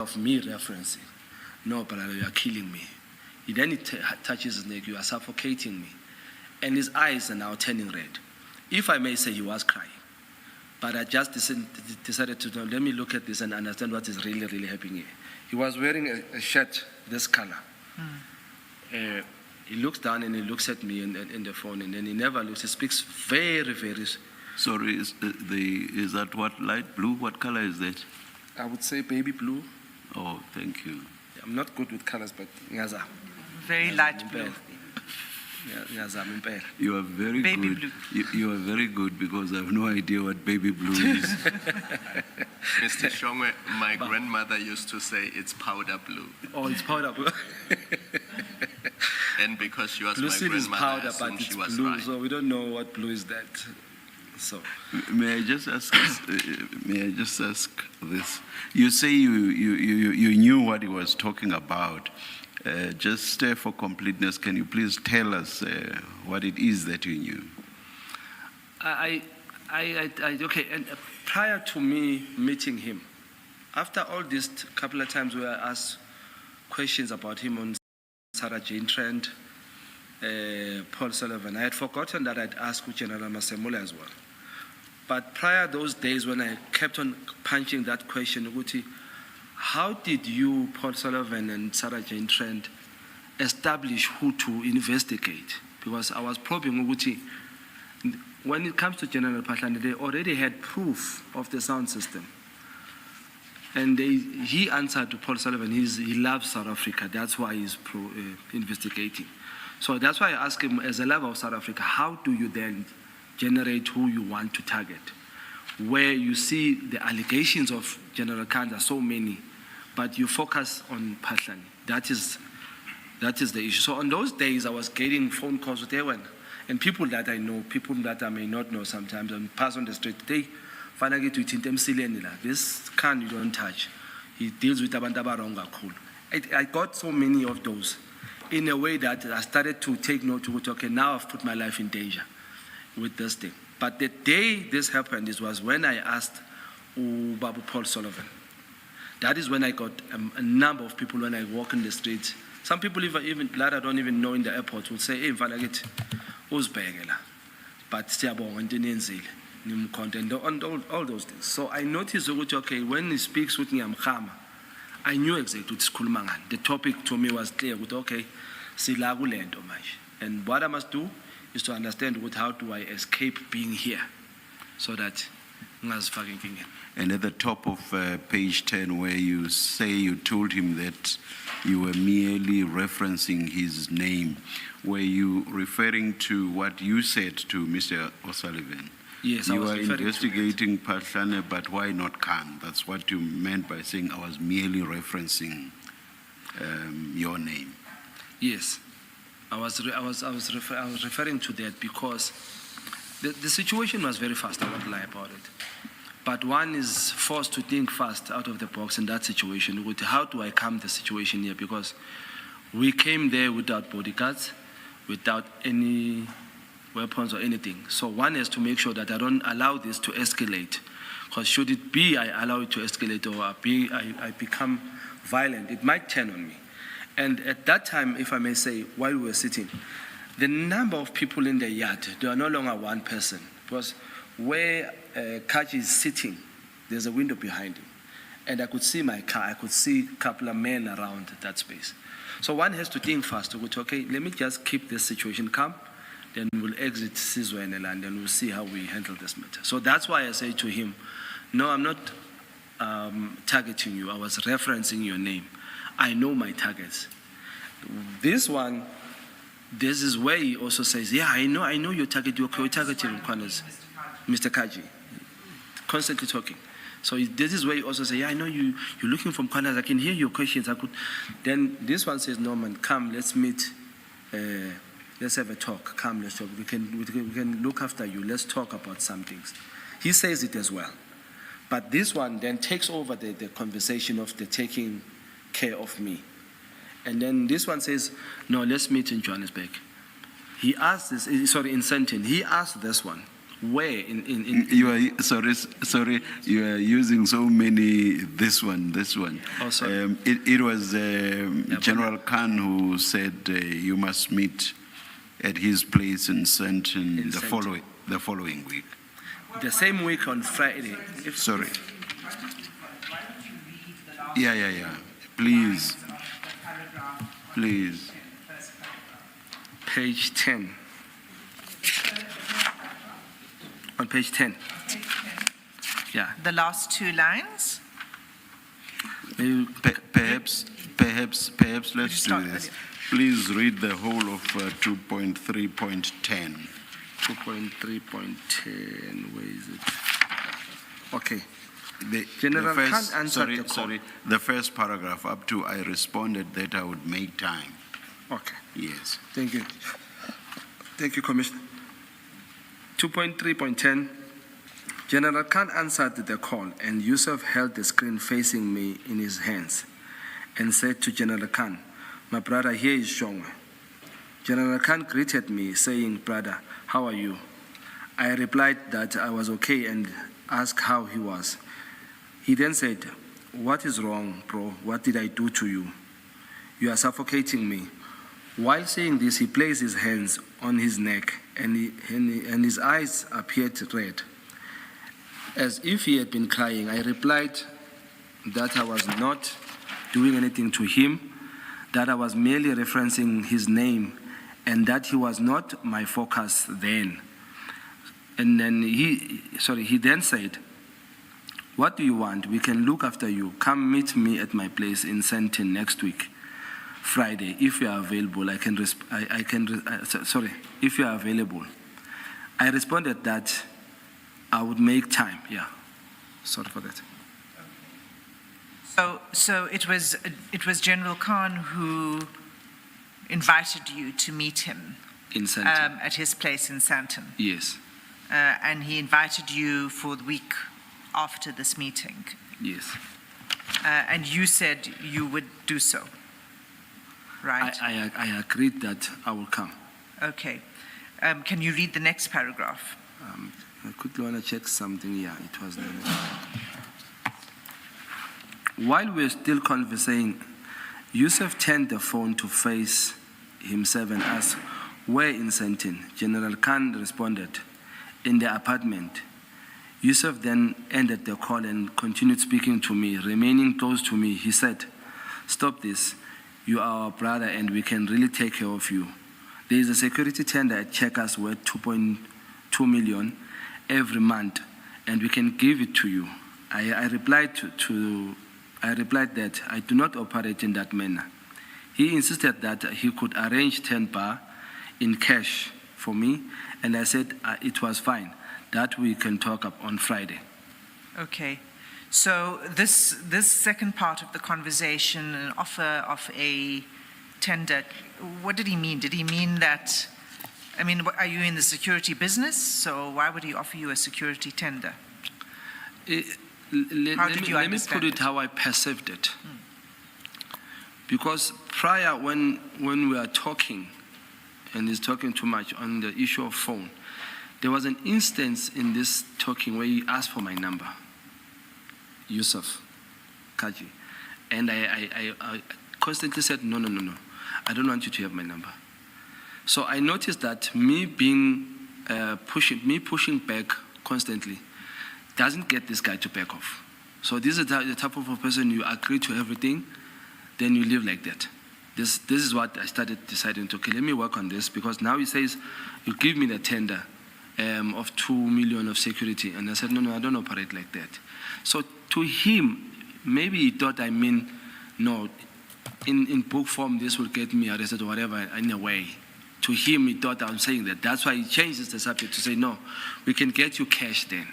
of me referencing, no, brother, you are killing me. Then he touches his neck, you are suffocating me. And his eyes are now turning red. If I may say, he was crying. But I just decided to, let me look at this and understand what is really, really happening here. He was wearing a shirt, this color. He looks down and he looks at me in the phone, and then he never looks. He speaks very, very. Sorry, is that what, light blue? What color is that? I would say baby blue. Oh, thank you. I'm not good with colors, but ngaza. Very light blue. You are very baby good. Blue. You are very good because I have no idea what baby blue is. Mr. Shongwe, my grandmother used to say it's powder blue. Oh, it's powder blue. And because she was blue my grandmother, is powder, but she it's was blue, right. so we don't know what blue is that. So, may I just ask? This? You say you knew what he was talking about. Just for completeness, can you please tell us what it is that you knew? Okay. And prior to me meeting him, after all these couple of times where I asked questions about him on Sarah Jane Trent, Paul Sullivan, I had forgotten that I'd asked General Masemola as well. But prior those days when I kept on punching that question, Uguti, how did you, Paul Sullivan and Sarah Jane Trent, establish who to investigate? Because I was probing Uguti, when it comes to General Patlani, they already had proof of the sound system. And he answered to Paul Sullivan, he loves South Africa, that's why he's investigating. So that's why I asked him, as a lover of South Africa, how do you then generate who you want to target? Where you see the allegations of General Kanda, so many, but you focus on Patlani. That is the issue. So on those days, I was getting phone calls with everyone, and people that I know, people that I may not know sometimes, and pass on the street, they finally to this can you don't touch. He deals with abantu abaronga kakhulu. I got so many of those in a way that I started to take note of, okay, now I've put my life in danger with this thing. But the day this happened was when I asked Babu Paul Sullivan. That is when I got a number of people when I walk in the streets. Some people even that I don't even know in the airport will say, hey, mfana uzbhekela. But siyabonga into enenzile. And all those things. So I noticed, okay, when he speaks with Nyamkhama, I knew exactly what sikhuluma ngani. The topic to me was clear, okay, sila kulento manje. And what I must do is to understand how do I escape being here so that ngazifaka inkingeni. And at the top of page 10, where you say you told him that you were merely referencing his name, were you referring to what you said to Mr. O'Sullivan? Yes, you I was were referring investigating Patlane, but why not Khan? That's what you meant by saying I was merely referencing your name. Yes, I was referring to that because the situation was very fast. I won't lie about it. But one is forced to think fast out of the box in that situation. How do I calm the situation here? Because we came there without bodyguards, without any weapons or anything. So one has to make sure that I don't allow this to escalate. Because should it be I allow it to escalate or I become violent, it might turn on me. And at that time, if I may say, while we were sitting, the number of people in the yard, they are no longer one person. Because where Kaji is sitting, there's a window behind him. And I could see my car, I could see a couple of men around that space. So one has to think fast, okay, let me just keep this situation calm, then we'll exit Sizwene and then we'll see how we handle this matter. So that's why I say to him, no, I'm not targeting you, I was referencing your name. I know my targets. This one, this is where he also says, yeah, I know your target, you're targeting corners. Mr. Kaji, constantly talking. So this is where he also says, yeah, I know you're looking from corners, I can hear your questions. Then this one says, Norman, come, let's meet, let's have a talk, come, let's talk. We can look after you, let's talk about some things. He says it as well. But this one then takes over the conversation of the taking care of me. And then this one says, no, let's meet in Johannesburg. He asked this, sorry, in Sandton, he asked this one, Where in You are sorry. You are using so many. This one. Oh, sorry. It was General Khan who said you must meet at his place in Sandton In Sandton. the following week. the same week on Friday? Sorry. Yeah. Please. Page 10. On page 10. Yeah. The last two lines. Maybe Perhaps let's do start this. earlier. Please read the whole of 2.3.10. 2.3.10. Where is it? Okay. The General first- Khan answered the call. Sorry, the first paragraph up to I responded that I would make time. Okay. Yes. Thank you. Thank you, Commissioner. 2.3.10. General Khan answered the call, and Yusuf held the screen facing me in his hands and said to General Khan, "My brother, here is Shongwe." General Khan greeted me, saying, "Brother, how are you?" I replied that I was okay and asked how he was. He then said, "What is wrong, bro? What did I do to you? You are suffocating me." While saying this, he placed his hands on his neck and his eyes appeared red. As if he had been crying, I replied that I was not doing anything to him, that I was merely referencing his name, and that he was not my focus then. And then he then said, "What do you want? We can look after you. Come meet me at my place in Sandton next week, Friday, if you are available. If you are available." I responded that I would make time. Yeah, sorry for that. So it was General Khan who invited you to meet him In Sandton. at his place in Sandton, Yes, and he invited you for the week after this meeting, yes. and you said you would do so, right? I agreed that I will come. Okay. Can you read the next paragraph? I quickly want to check something. Yeah, it was there. While we were still conversing, Yusuf turned the phone to face himself and asked, "Where in Sandton?" General Khan responded, "In the apartment." Yusuf then ended the call and continued speaking to me. Remaining close to me, he said, "Stop this. You are our brother and we can really take care of you. There is a security tender at Checkers worth 2.2 million every month, and we can give it to you." I replied that I do not operate in that manner. He insisted that he could arrange 10 bar in cash for me, and I said it was fine, that we can talk up on Friday. Okay. So this second part of the conversation, an offer of a tender, what did he mean? Did he mean that, are you in the security business? So why would he offer you a security tender? Let me put it how I perceived it. Because prior, when we are talking, and he's talking too much on the issue of phone, there was an instance in this talking where he asked for my number, Yusuf Kaji. And I constantly said, no, I don't want you to have my number. So I noticed that me pushing back constantly doesn't get this guy to back off. So this is the type of a person, you agree to everything, then you live like that. This is what I started deciding to, okay, let me work on this, because now he says, you give me the tender of 2 million of security. And I said, no, I don't operate like that. So to him, maybe he thought no, in book form, this will get me arrested or whatever, in a way. To him, he thought I was saying that. That's why he changes the subject to say, no, we can get you cash then.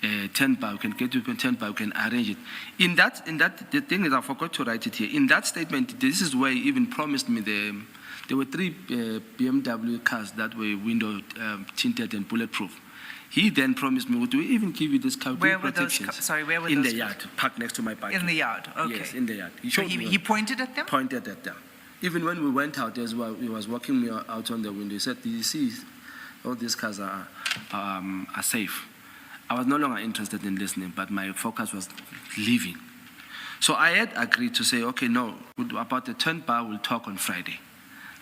10 bar, we can get you 10 bar, we can arrange it. In that, the thing is, I forgot to write it here. In that statement, this is where he even promised me there were 3 BMW cars that were window tinted and bulletproof. He then promised me, would we even give you this car? Where were those? Where were in those? the yard, parked next to my bike. In the yard, okay. Yes, in the yard. So he pointed at them? Pointed at them. Even when we went out as well, he was walking me out on the window. He said, "Do you see all these cars are are safe. I was no longer interested in listening, but my focus was leaving. So I had agreed to say, okay, no, about the 10 bar, we'll talk on Friday.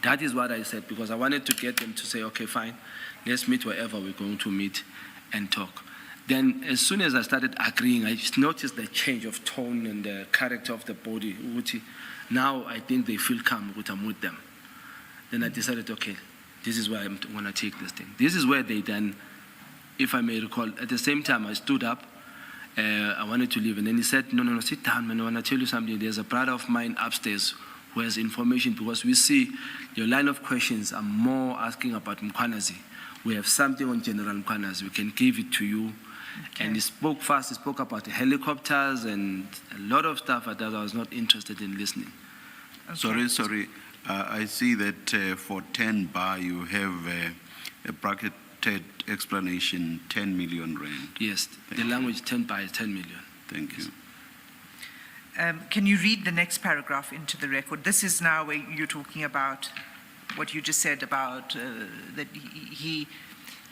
That is what I said, because I wanted to get them to say, okay, fine, let's meet wherever we're going to meet and talk. Then as soon as I started agreeing, I just noticed the change of tone and the character of the body. Now I think they feel calm when I'm with them. Then I decided, okay, this is where I'm going to take this thing. This is where they then, if I may recall, at the same time I stood up, I wanted to leave, and then he said, no, sit down, man, I want to tell you something. There's a brother of mine upstairs who has information, because we see your line of questions are more asking about Mkwanazi. We have something on General Mkwanazi, we can give it to you. Okay. And he spoke fast, he spoke about the helicopters and a lot of stuff that I was not interested in listening. Okay. Sorry. I see that for 10 bar you have a bracketed explanation, 10 million rand. Yes, the language 10 bar is 10 million. Thank you. Can you read the next paragraph into the record? This is now where you're talking about what you just said about that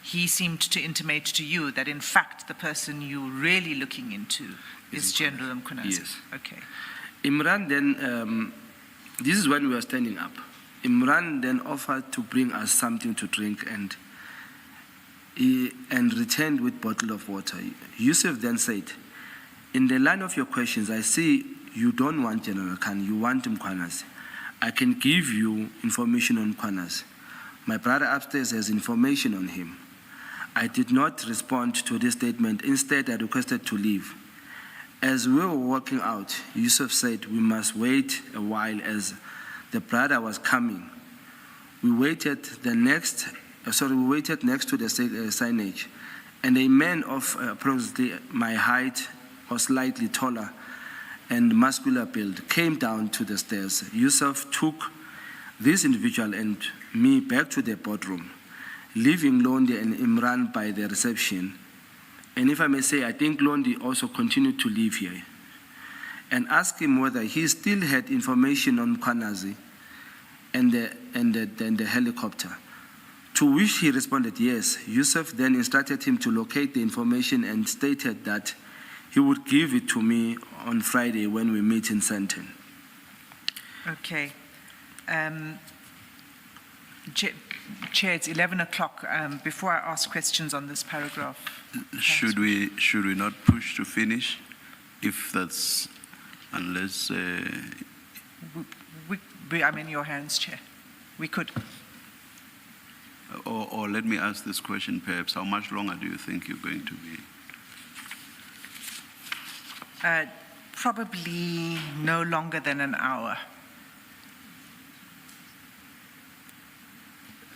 he seemed to intimate to you that in fact the person you're really looking into is General Mkwanazi. Yes. Okay. Imran then, this is when we were standing up. Imran then offered to bring us something to drink and returned with a bottle of water. Yusuf then said, in the line of your questions, I see you don't want General Khan, you want Mkwanazi. I can give you information on Mkwanazi. My brother upstairs has information on him. I did not respond to this statement. Instead, I requested to leave. As we were walking out, Yusuf said we must wait a while as the brother was coming. We waited next to the signage, and a man of approximately my height or slightly taller and muscular build came down to the stairs. Yusuf took this individual and me back to the boardroom, leaving Londi and Imran by the reception. And if I may say, I think Londi also continued to live here, and asked him whether he still had information on Mkwanazi and the helicopter, to which he responded yes. Yusuf then instructed him to locate the information and stated that he would give it to me on Friday when we meet in Sandton. Okay. Chair, it's 11 o'clock. Before I ask questions on this paragraph. Should we not push to finish? If that's, unless... I'm in your hands, Chair. We could. Or let me ask this question perhaps. How much longer do you think you're going to be? Probably no longer than an hour.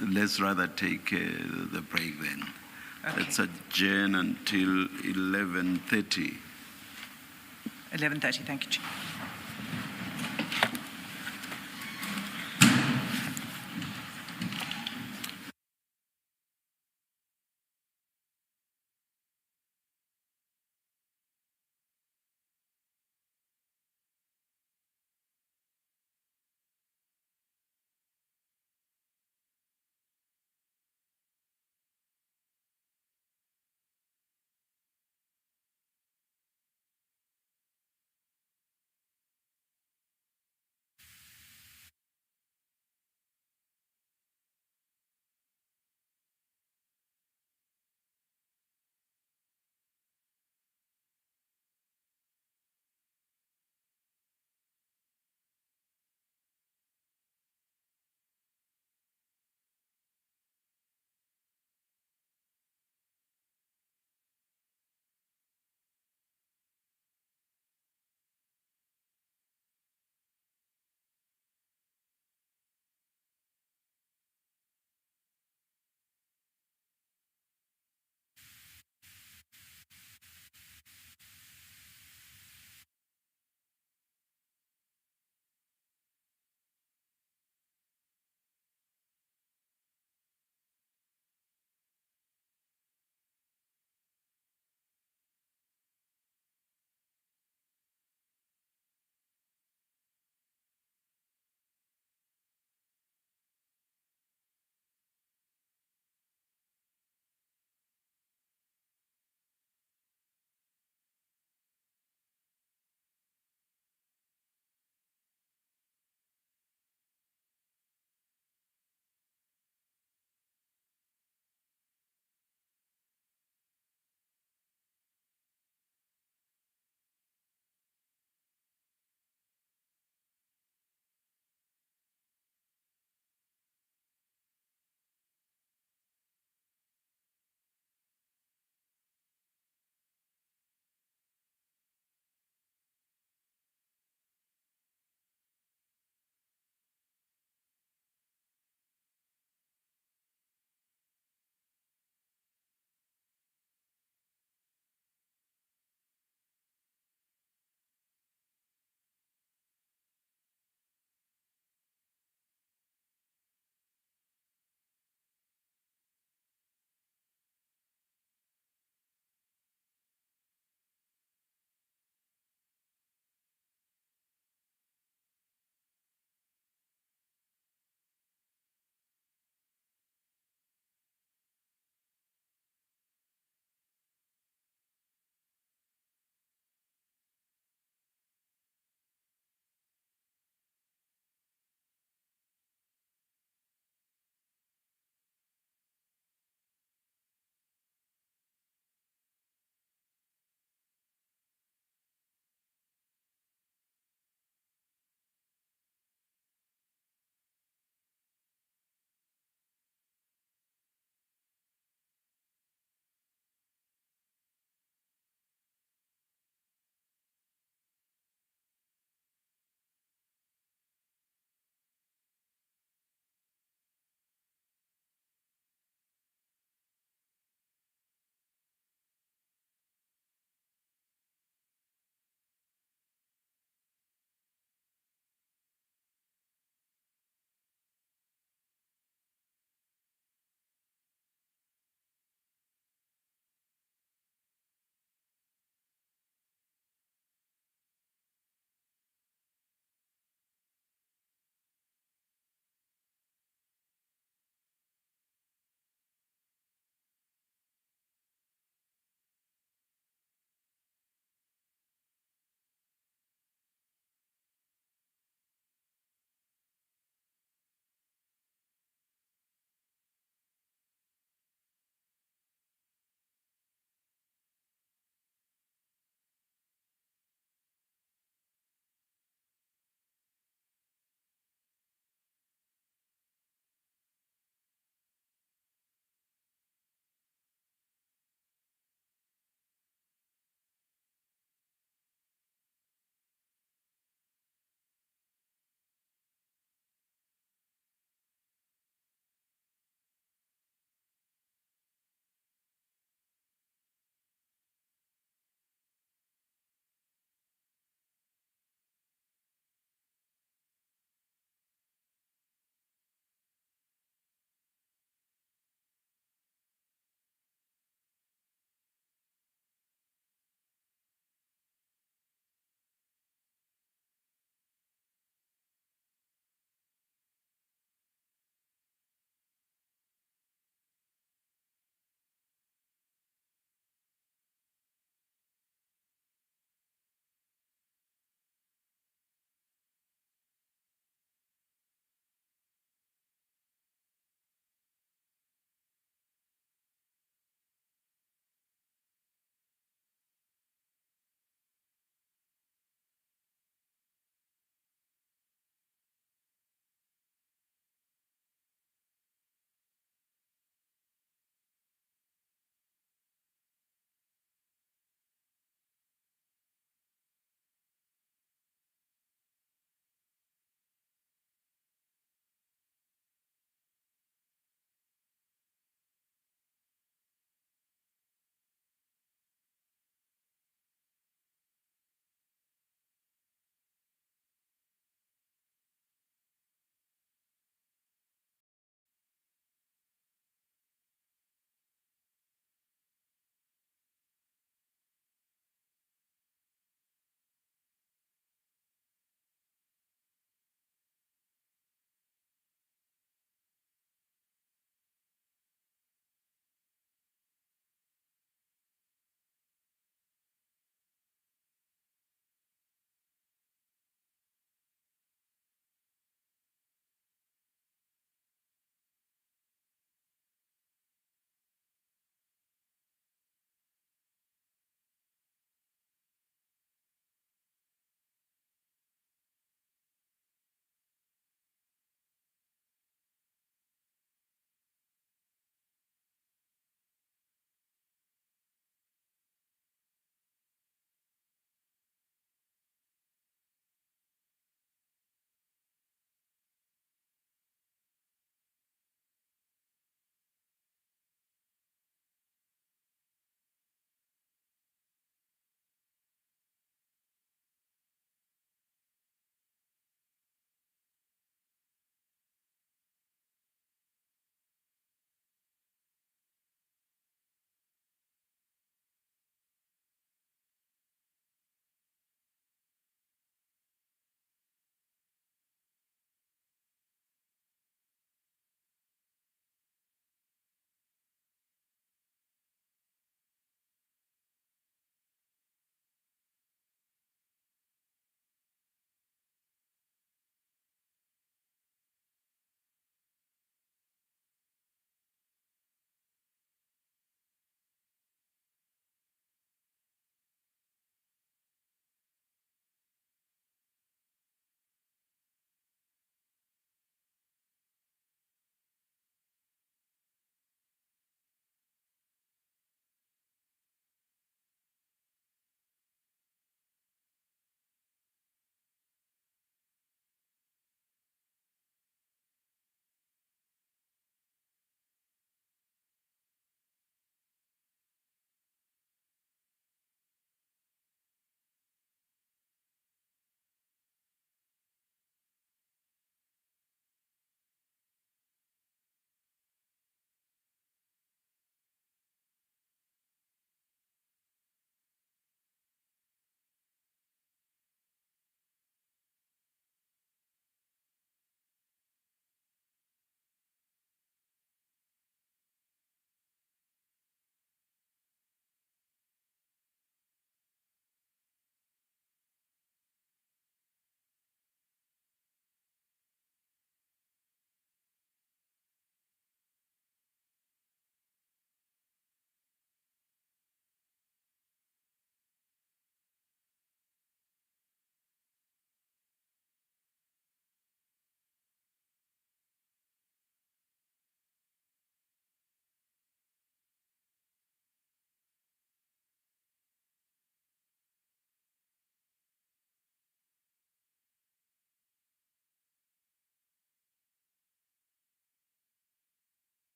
Let's rather take the break then. Okay. Let's adjourn until 11:30. 11:30, thank you, Chair.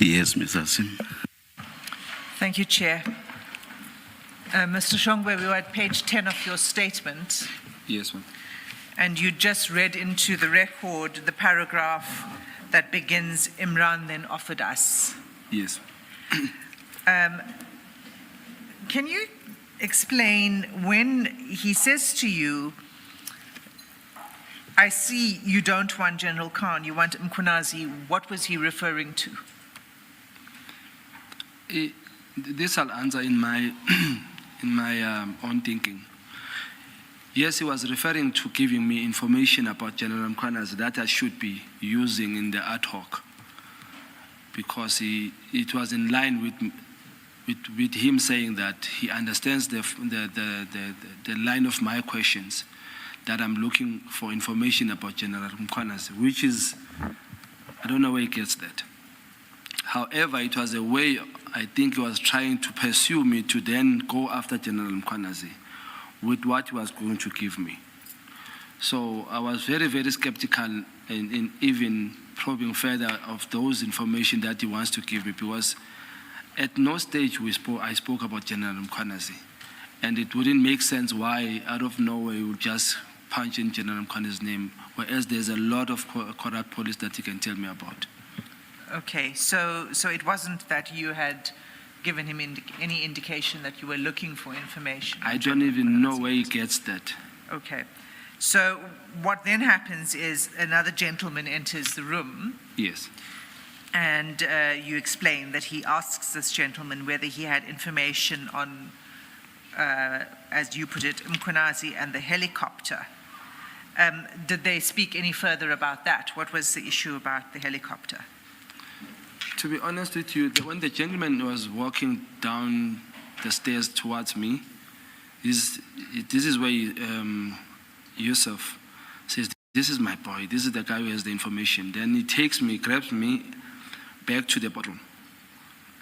Yes, Mr. Sim. Thank you, Chair. Mr. Shongwe, we were at page 10 of your statement, Yes, ma'am. and you just read into the record the paragraph that begins, Imran then offered us. Yes. Can you explain when he says to you, I see you don't want General Khan, you want Mkhwanazi, what was he referring to? This I'll answer in my own thinking. Yes, he was referring to giving me information about General Mkhwanazi that I should be using in the ad hoc, because it was in line with him saying that he understands the line of my questions, that I'm looking for information about General Mkhwanazi, which is, I don't know where he gets that. However, it was a way, I think he was trying to pursue me to then go after General Mkhwanazi with what he was going to give me. So I was very, very skeptical in even probing further of those information that he wants to give me, because at no stage I spoke about General Mkhwanazi. And it wouldn't make sense why out of nowhere he would just punch in General Mkhwanazi's name, whereas there's a lot of corrupt police that he can tell me about. Okay, so it wasn't that you had given him any indication that you were looking for information? I don't even know where he gets that. Okay. So what then happens is another gentleman enters the room, Yes. and you explain that he asks this gentleman whether he had information on, as you put it, Mkhwanazi and the helicopter. Did they speak any further about that? What was the issue about the helicopter? To be honest with you, when the gentleman was walking down the stairs towards me, this is where Yusuf says, "This is my boy, this is the guy who has the information." Then he takes me, grabs me back to the bedroom,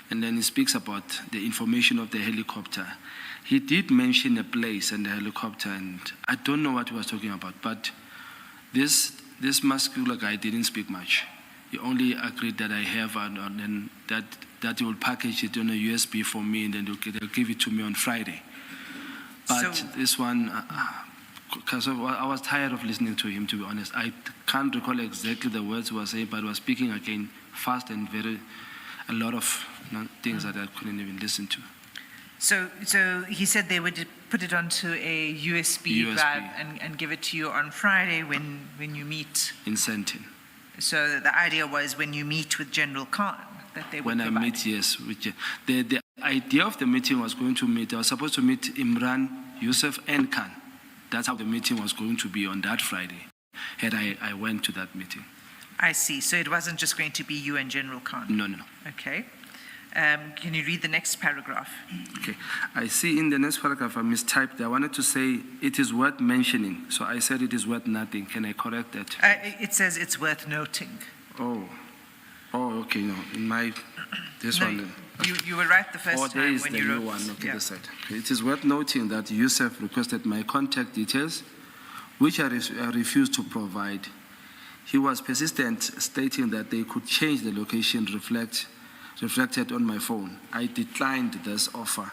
and then he speaks about the information of the helicopter. He did mention a place and the helicopter, and I don't know what he was talking about, but this muscular guy didn't speak much. He only agreed that I have, and that he will package it on a USB for me, and then they'll give it to me on Friday. But So- this one, because I was tired of listening to him, to be honest. I can't recall exactly the words he was saying, but he was speaking again fast and a lot of things that I couldn't even listen to. So he said they would put it onto a USB drive and give it to you on Friday when you meet. In Sentin. So the idea was when you meet with General Khan that they would When I provide. meet, yes. The idea of the meeting was going to meet, I was supposed to meet Imran, Yusuf, and Khan. That's how the meeting was going to be on that Friday, had I went to that meeting. I see. So it wasn't just going to be you and General Khan? No. Okay. Can you read the next paragraph? Okay. I see in the next paragraph I mistyped. I wanted to say it is worth mentioning. So I said it is worth nothing. Can I correct that? It says it's worth noting. Oh, okay. No, in this No, one. you were right the first There time is when the you new wrote. one. Okay, Yeah. this side. Okay. It is worth noting that Yusuf requested my contact details, which I refused to provide. He was persistent, stating that they could change the location reflected on my phone. I declined this offer.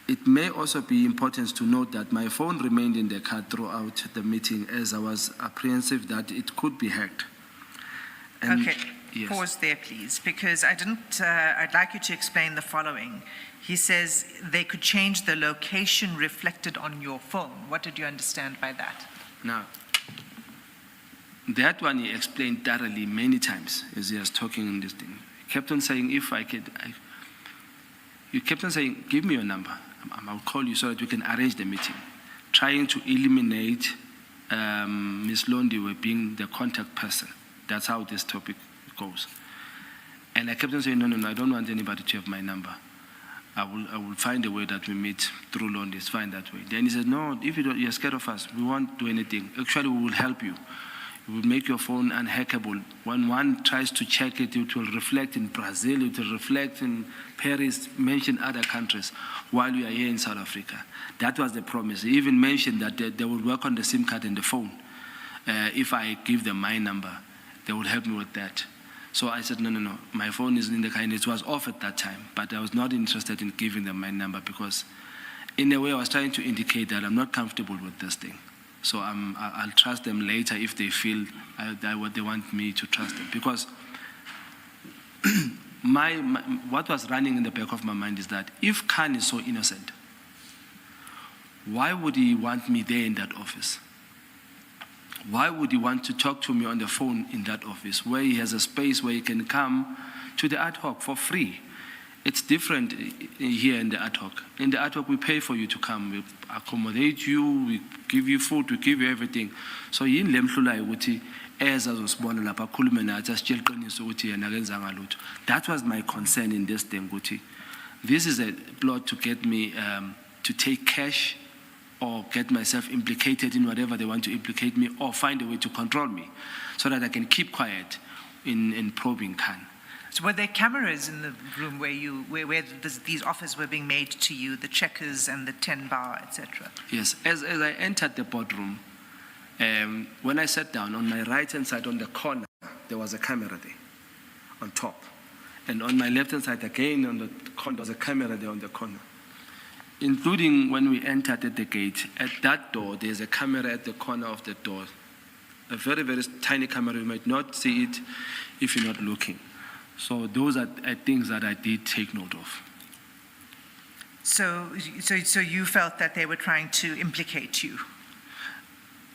It may also be important to note that my phone remained in the car throughout the meeting, as I was apprehensive that it could be hacked. And Okay, yes. pause there, please, because I'd like you to explain the following. He says they could change the location reflected on your phone. What did you understand by that? Now, that one he explained thoroughly many times as he was talking in this thing. He kept on saying, you kept on saying, give me your number. I'll call you so that we can arrange the meeting. Trying to eliminate Ms. Londiwe being the contact person. That's how this topic goes. And I kept on saying, no, I don't want anybody to have my number. I will find a way that we meet through Londi. It's fine that way. Then he said, no, if you're scared of us, we won't do anything. Actually, we will help you. We will make your phone unhackable. When one tries to check it, it will reflect in Brazil, it will reflect in Paris, mention other countries, while we are here in South Africa. That was the promise. He even mentioned that they will work on the SIM card in the phone. If I give them my number, they will help me with that. So I said, no, my phone is in the car, and it was off at that time, but I was not interested in giving them my number because in a way I was trying to indicate that I'm not comfortable with this thing. So I'll trust them later if they feel what they want me to trust them. Because what was running in the back of my mind is that if Khan is so innocent, why would he want me there in that office? Why would he want to talk to me on the phone in that office where he has a space where he can come to the ad hoc for free? It's different here in the ad hoc. In the ad hoc, we pay for you to come. We accommodate you, we give you food, we give you everything. So yini lemhlulayo ukuthi eza zosibona lapha akhulume nathi asitshela iqiniso ukuthi yena akenzanga lutho. That was my concern in this thing ukuthi this is a plot to get me to take cash or get myself implicated in whatever they want to implicate me, or find a way to control me so that I can keep quiet in probing Khan. So were there cameras in the room where these offers were being made to you, the checkers and the 10 bar, etc.? Yes, as I entered the boardroom, when I sat down, on my right-hand side on the corner, there was a camera there on top. And on my left-hand side again on the corner, there was a camera there on the corner. Including when we entered at the gate, at that door, there's a camera at the corner of the door. A very, very tiny camera. You might not see it if you're not looking. So those are things that I did take note of. So you felt that they were trying to implicate you?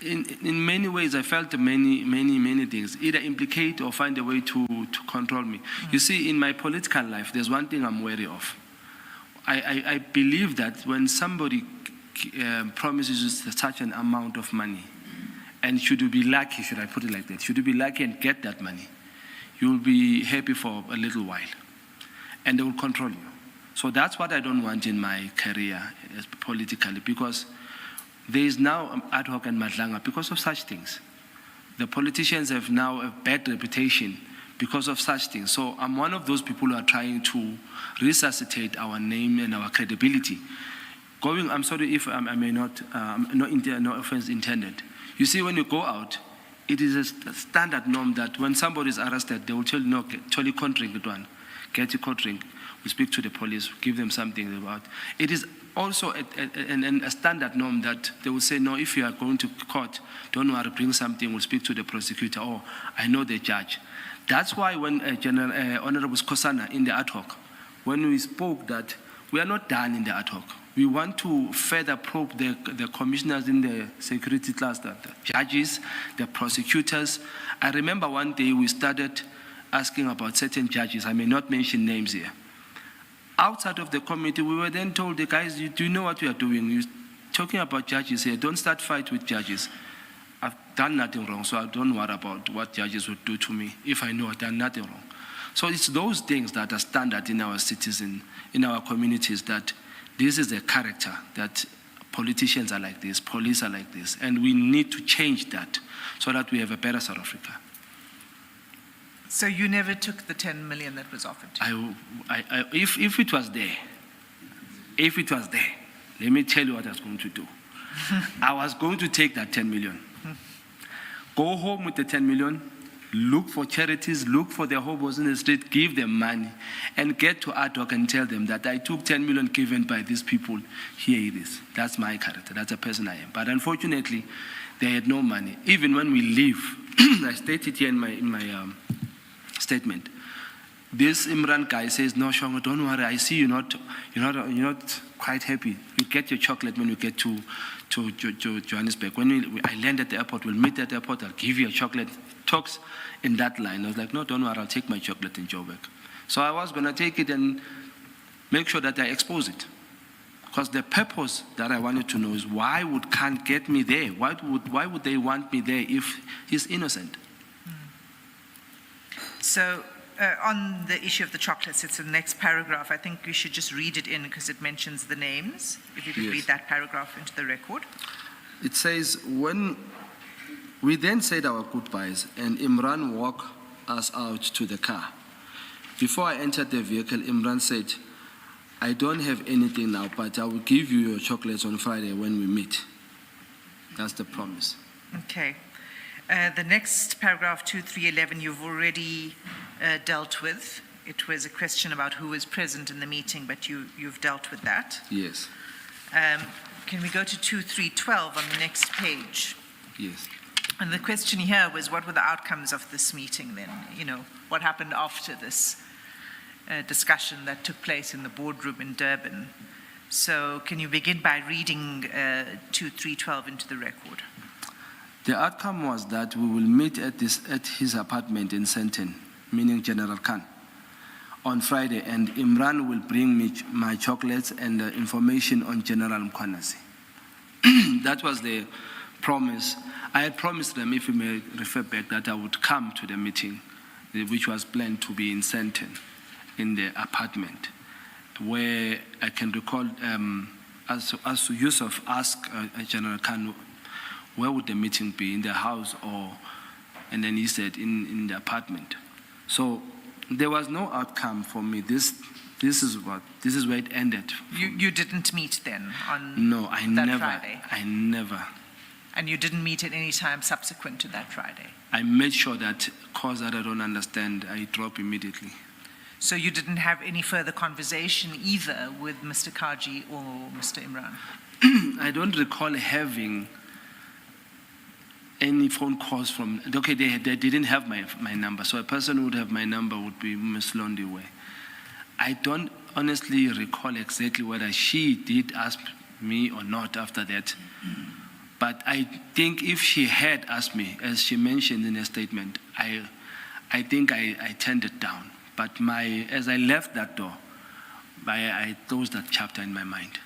In many ways, I felt many things. Either implicate or find a way to control me. You see, in my political life, there's one thing I'm wary of. I believe that when somebody promises you such an amount of money, and should you be lucky, should I put it like that, should you be lucky and get that money, you will be happy for a little while, and they will control you. So that's what I don't want in my career politically, because there is now ad hoc and Madlanga because of such things. The politicians have now a bad reputation because of such things. So I'm one of those people who are trying to resuscitate our name and our credibility. I'm sorry if I may not, no offense intended. You see, when you go out, it is a standard norm that when somebody is arrested, they will tell you, no, get your cold drink. We speak to the police, give them something about. It is also a standard norm that they will say, no, if you are going to court, don't worry, bring something, we'll speak to the prosecutor, or I know the judge. That's why when Honorable Skosana in the ad hoc, when we spoke that we are not done in the ad hoc, we want to further probe the commissioners in the security cluster, the judges, the prosecutors. I remember one day we started asking about certain judges. I may not mention names here. Outside of the committee, we were then told, the guys, do you know what you are doing? You're talking about judges here. Don't start fight with judges. I've done nothing wrong, so I don't worry about what judges would do to me if I know I've done nothing wrong. So it's those things that are standard in our cities, in our communities, that this is a character, that politicians are like this, police are like this, and we need to change that so that we have a better South Africa. So you never took the 10 million that was offered to you? If it was there, let me tell you what I was going to do. I was going to take that 10 million. Go home with the 10 million, look for charities, look for the hobos in the street, give them money, and get to ad hoc and tell them that I took 10 million given by these people. Here it is. That's my character. That's the person I am. But unfortunately, they had no money. Even when we leave, I stated here in my statement, this Imran guy says, no, Shongo, don't worry. I see you're not quite happy. You get your chocolate when you get to Johannesburg. When I land at the airport, we'll meet at the airport, I'll give you a chocolate. Talks in that line. I was like, no, don't worry, I'll take my chocolate in Joburg. So I was going to take it and make sure that I expose it. Because the purpose that I wanted to know is, why would Khan get me there? Why would they want me there if he's innocent? So on the issue of the chocolates, it's the next paragraph. I think you should just read it in because it mentions the names. If you could read that paragraph into the record. It says, when we then said our goodbyes and Imran walked us out to the car. Before I entered the vehicle, Imran said, I don't have anything now, but I will give you your chocolates on Friday when we meet. That's the promise. Okay. The next paragraph, 2311, you've already dealt with. It was a question about who was present in the meeting, but you've dealt with that. Yes, Can we go to 2312 on the next page? yes. And the question here was, what were the outcomes of this meeting then? You know, what happened after this discussion that took place in the boardroom in Durban? So can you begin by reading 2312 into the record? The outcome was that we will meet at his apartment in Sandton, meaning General Khan, on Friday, and Imran will bring me my chocolates and information on General Mkhwanazi. That was the promise. I had promised them, if you may refer back, that I would come to the meeting, which was planned to be in Sandton, in the apartment, where I can recall, as Yusuf asked General Khan, where would the meeting be, in the house or, and then he said in the apartment. So there was no outcome for me. This is where it ended. You didn't meet then on No, I that never. Friday? I never. And you didn't meet at any time subsequent to that Friday? I made sure that cause that I don't understand, I drop immediately. So you didn't have any further conversation either with Mr. Kaji or Mr. Imran? I don't recall having any phone calls from, okay, they didn't have my number, so a person who would have my number would be Ms. Londiwe. I don't honestly recall exactly whether she did ask me or not after that. But I think if she had asked me, as she mentioned in her statement, I think I turned it down. But as I left that door, I closed that chapter in my mind.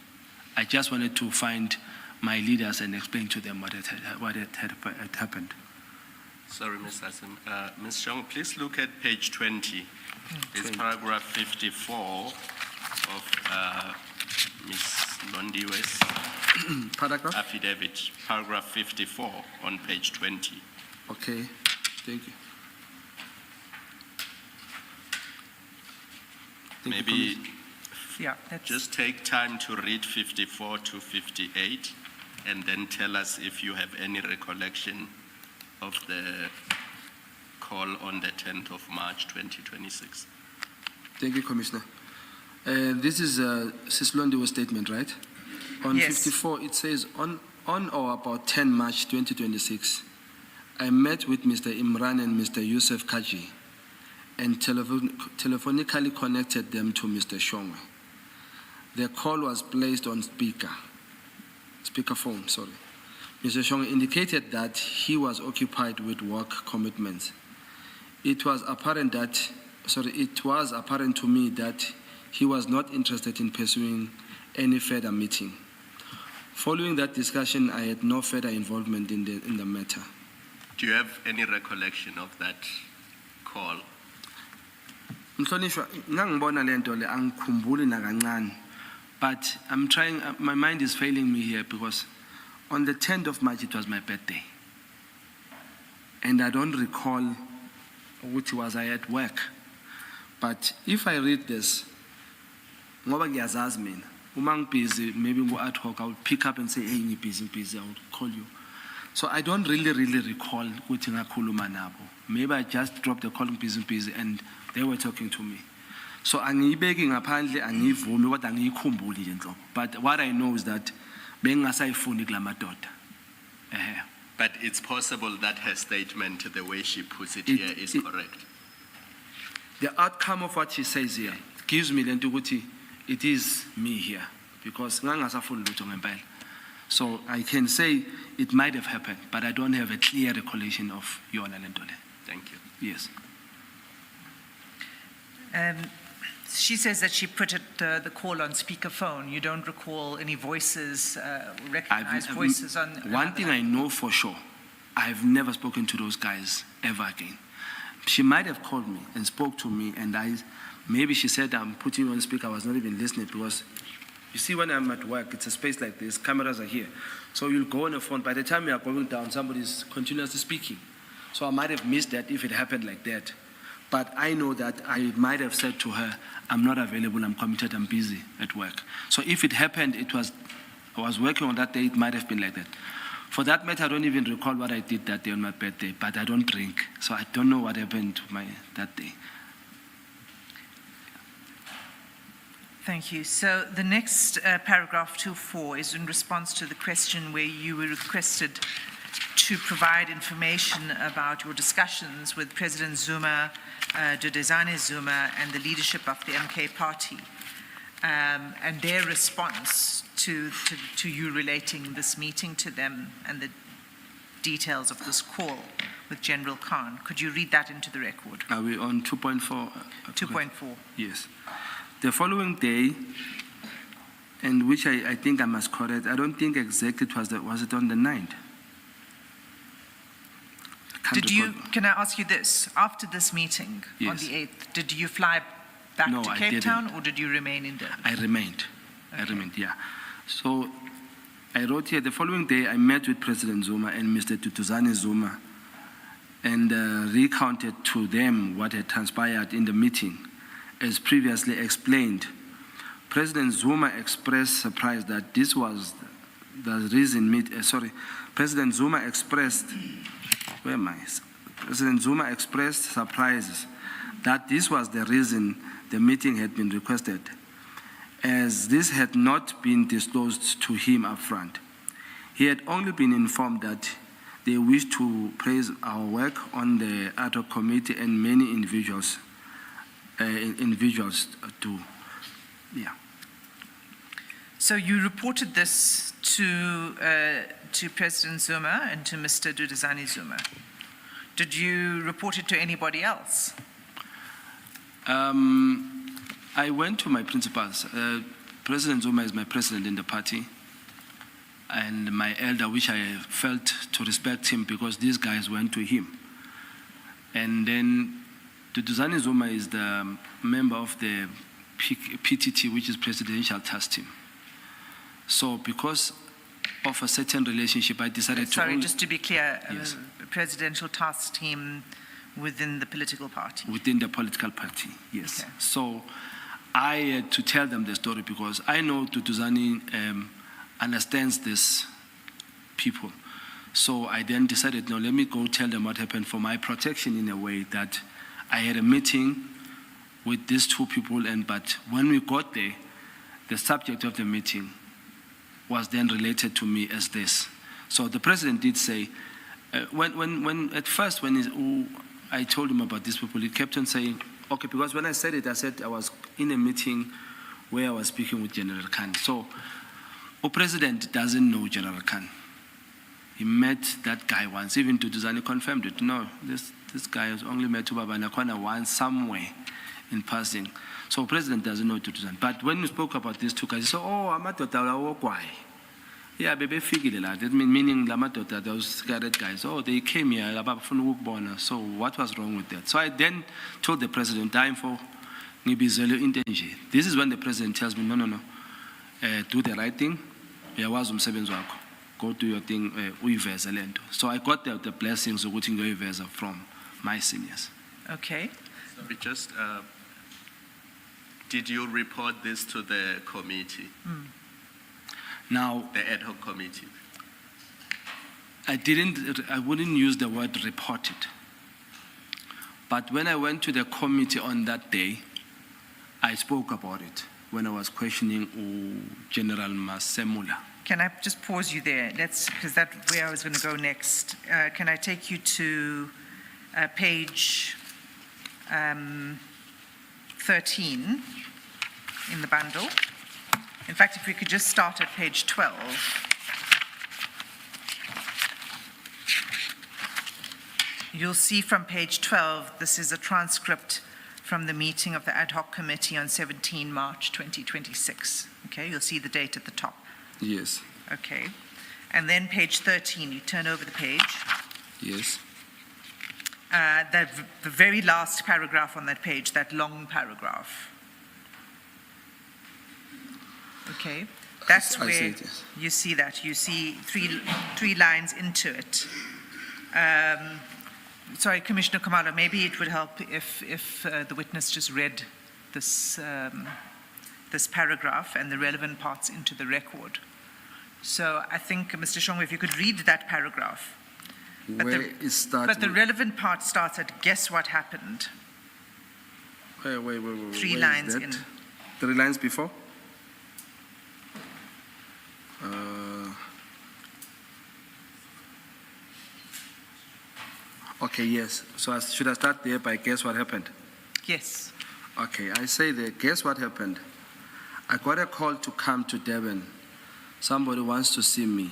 I just wanted to find my leaders and explain to them what had happened. Sorry, Ms. Asim. Ms. Shong, please look at page 20. It's paragraph 54 of Ms. Londiwe's Paragraph? affidavit. Paragraph 54 on page 20. Okay, thank you. Thank you, Maybe Yeah, that's just take time to read 54 to 58 and then tell us if you have any recollection of the call on the 10th of March 2026. Thank you, Commissioner. This is Sis Londiwe's statement, right? On Yes. 54, it says, on or about 10 March 2026, I met with Mr. Imran and Mr. Yusuf Kaji and telephonically connected them to Mr. Shongwe. The call was placed on speakerphone. Mr. Shongwe indicated that he was occupied with work commitments. It was apparent to me that he was not interested in pursuing any further meeting. Following that discussion, I had no further involvement in the matter. Do you have any recollection of that call? Mhlonishwa, ngangibona lento le angikhumbuli nakancane, but I'm trying, my mind is failing me here because on the 10th of March it was my birthday. And I don't recall which was I at work. But if I read this, ngoba ngiyazazi mina, uma ngibusy maybe go ad hoc, I would pick up and say, hey, ngibusy, I would call you. So I don't really recall ukuthi ngakhuluma nabo. Maybe I just dropped the call busy and they were talking to me. So angiyibeki ngaphandle, angiyivumi kodwa angiyikhumbuli nje nhlobo. But what I know is that bengasayifuni kulamadoda. But it's possible that her statement, the way she puts it here, is correct. The outcome of what she says here gives me lento ukuthi it is me here because ngangasafuni lutho ngempela. So I can say it might have happened, but I don't have a clear recollection of yona lento le. Thank you. Yes. She says that she put the call on speakerphone. You don't recall any voices, recognized voices on. One thing I know for sure, I've never spoken to those guys ever again. She might have called me and spoke to me, and maybe she said, I'm putting you on speaker. I was not even listening because, you see, when I'm at work, it's a space like this, cameras are here. So you'll go on the phone. By the time you are going down, somebody's continuously speaking. So I might have missed that if it happened like that. But I know that I might have said to her, I'm not available, I'm committed, I'm busy at work. So if it happened, I was working on that day, it might have been like that. For that matter, I don't even recall what I did that day on my birthday, but I don't drink, so I don't know what happened to that day. Thank you. So the next paragraph 2.4 is in response to the question where you were requested to provide information about your discussions with President Zuma, Duduzane Zuma, and the leadership of the MK party, and their response to you relating this meeting to them and the details of this call with General Khan. Could you read that into the record? Are we on 2.4? 2.4. Yes. The following day, and which I think I must correct, I don't think exactly was it on the 9th? Can I ask you this? After this meeting on Yes. the 8th, did you fly back No, to I Cape didn't. Town or did you remain in Durban? I remained. I Okay. remained, yeah. So I wrote here, the following day I met with President Zuma and Mr. Duduzane Zuma and recounted to them what had transpired in the meeting. As previously explained, President Zuma expressed surprise that this was the reason, President Zuma expressed, where am I? President Zuma expressed surprise that this was the reason the meeting had been requested, as this had not been disclosed to him up front. He had only been informed that they wished to praise our work on the ad hoc committee and many individuals do. Yeah. So you reported this to President Zuma and to Mr. Duduzane Zuma. Did you report it to anybody else? I went to my principals. President Zuma is my president in the party, and my elder, which I felt to respect him because these guys went to him. And then Duduzane Zuma is the member of the PTT, which is Presidential Task Team. So because of a certain relationship, I decided to... Sorry, just to be clear, Yes. Presidential Task Team within the political party. Within the political party, yes. Okay. So I had to tell them the story because I know Duduzane understands these people. So I then decided, no, let me go tell them what happened for my protection in a way that I had a meeting with these two people, but when we got there, the subject of the meeting was then related to me as this. So the president did say, at first when I told him about these people, he kept on saying, okay, because when I said it, I said I was in a meeting where I was speaking with General Khan. So the president doesn't know General Khan. He met that guy once, even Duduzane confirmed it. No, this guy has only met Ubaba Nakwana once somewhere in passing. So president doesn't know Duduzane. But when we spoke about these two guys, he said, oh, amadoda why? Yeah, baby figure that meaning lamadoda, those cigarette guys, oh, they came here, so what was wrong with that? So I then told the president, this is when the president tells me, no, do the right thing, go do your thing, so I got the blessings of from my seniors. Okay. Sorry, just, did you report this to the committee, Now, the ad hoc committee? I wouldn't use the word reported. But when I went to the committee on that day, I spoke about it when I was questioning General Masemula. Can I just pause you there? Because that's where I was going to go next. Can I take you to page 13 in the bundle? In fact, if we could just start at page 12. You'll see from page 12, this is a transcript from the meeting of the ad hoc committee on 17 March 2026. Okay, you'll see the date at the top. Yes. Okay. And then page 13, you turn over the page. Yes. The very last paragraph on that page, that long paragraph. Okay. That's I see where it, yes. you see that. You see three lines into it. Sorry, Commissioner Kamala, maybe it would help if the witness just read this, this paragraph and the relevant parts into the record. So I think, Mr. Shongwe, if you could read that paragraph. But Where the- is starting? But the relevant part starts at guess what happened. Wait. 3 where is lines that? in. 3 lines before? Okay, yes. So should I start there by guess what happened? Yes. Okay, I say there, guess what happened? I got a call to come to Durban. Somebody wants to see me.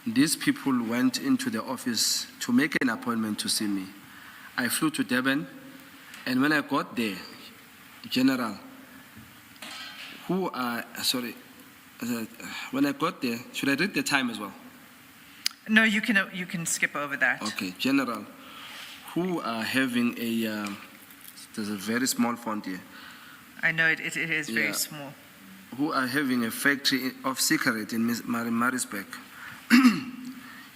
These people went into the office to make an appointment to see me. I flew to Durban, and when I got there, General, when I got there, should I read the time as well? No, you can skip over that. Okay, General, who are having there's a very small font here, I know it is very Yeah. small. who are having a factory of cigarette in Maritzburg.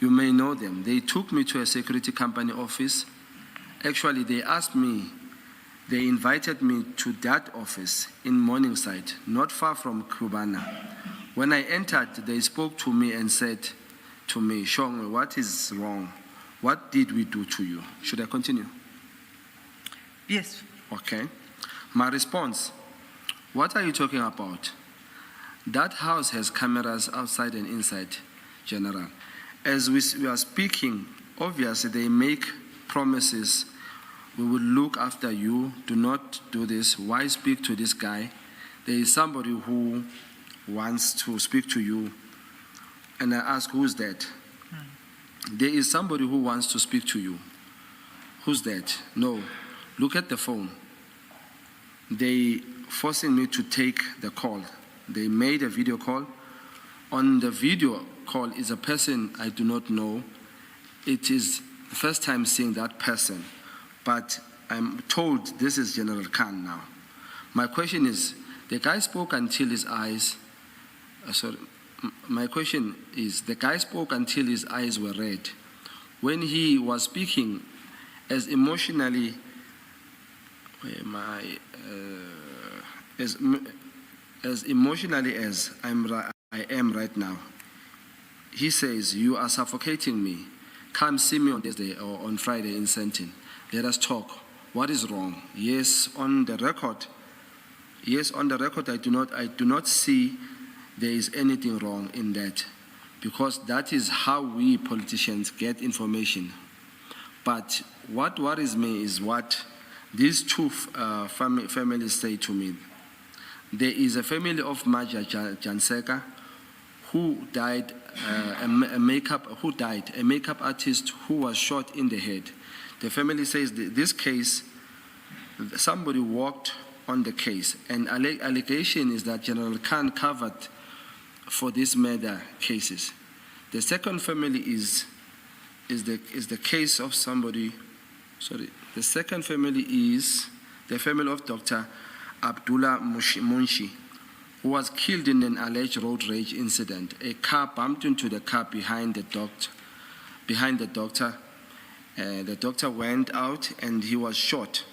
You may know them. They took me to a security company office. Actually, they invited me to that office in Morningside, not far from Cubana. When I entered, they spoke to me and said to me, Shongwe, what is wrong? What did we do to you? Should I continue? Yes. Okay. My response, what are you talking about? That house has cameras outside and inside, General. As we are speaking, obviously they make promises. We will look after you. Do not do this. Why speak to this guy? There is somebody who wants to speak to you. And I ask, who's that? There is somebody who wants to speak to you. Who's that? No. Look at the phone. They forcing me to take the call. They made a video call. On the video call is a person I do not know. It is the first time seeing that person, but I'm told this is General Khan now. My question is, the guy spoke until his eyes, my question is, the guy spoke until his eyes were red. When he was speaking, as emotionally, as emotionally as I am right now, he says, you are suffocating me. Come see me on Thursday or on Friday in Sentin. Let us talk. What is wrong? Yes, on the record. Yes, on the record, I do not see there is anything wrong in that, because that is how we politicians get information. But what worries me is what these two families say to me. There is a family of Maja Janseka who died, a makeup artist who was shot in the head. The family says this case, somebody walked on the case, and allegation is that General Khan covered for these murder cases. The second family is the case of somebody. Sorry, the second family is the family of Dr. Abdullah Munshi, who was killed in an alleged road rage incident. A car bumped into the car behind the doctor. The doctor went out and he was shot.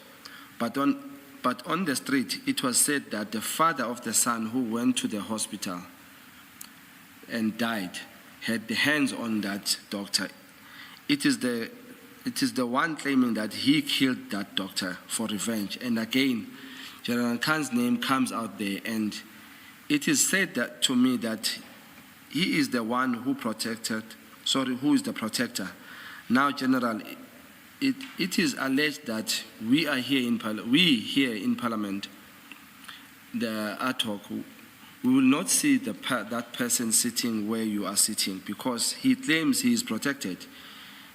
But on the street, it was said that the father of the son who went to the hospital and died had the hands on that doctor. It is the one claiming that he killed that doctor for revenge. And again, General Khan's name comes out there, and it is said that to me that he is the one who who is the protector. Now, General, it is alleged that we here in Parliament, the ad hoc, we will not see that person sitting where you are sitting, because he claims he is protected.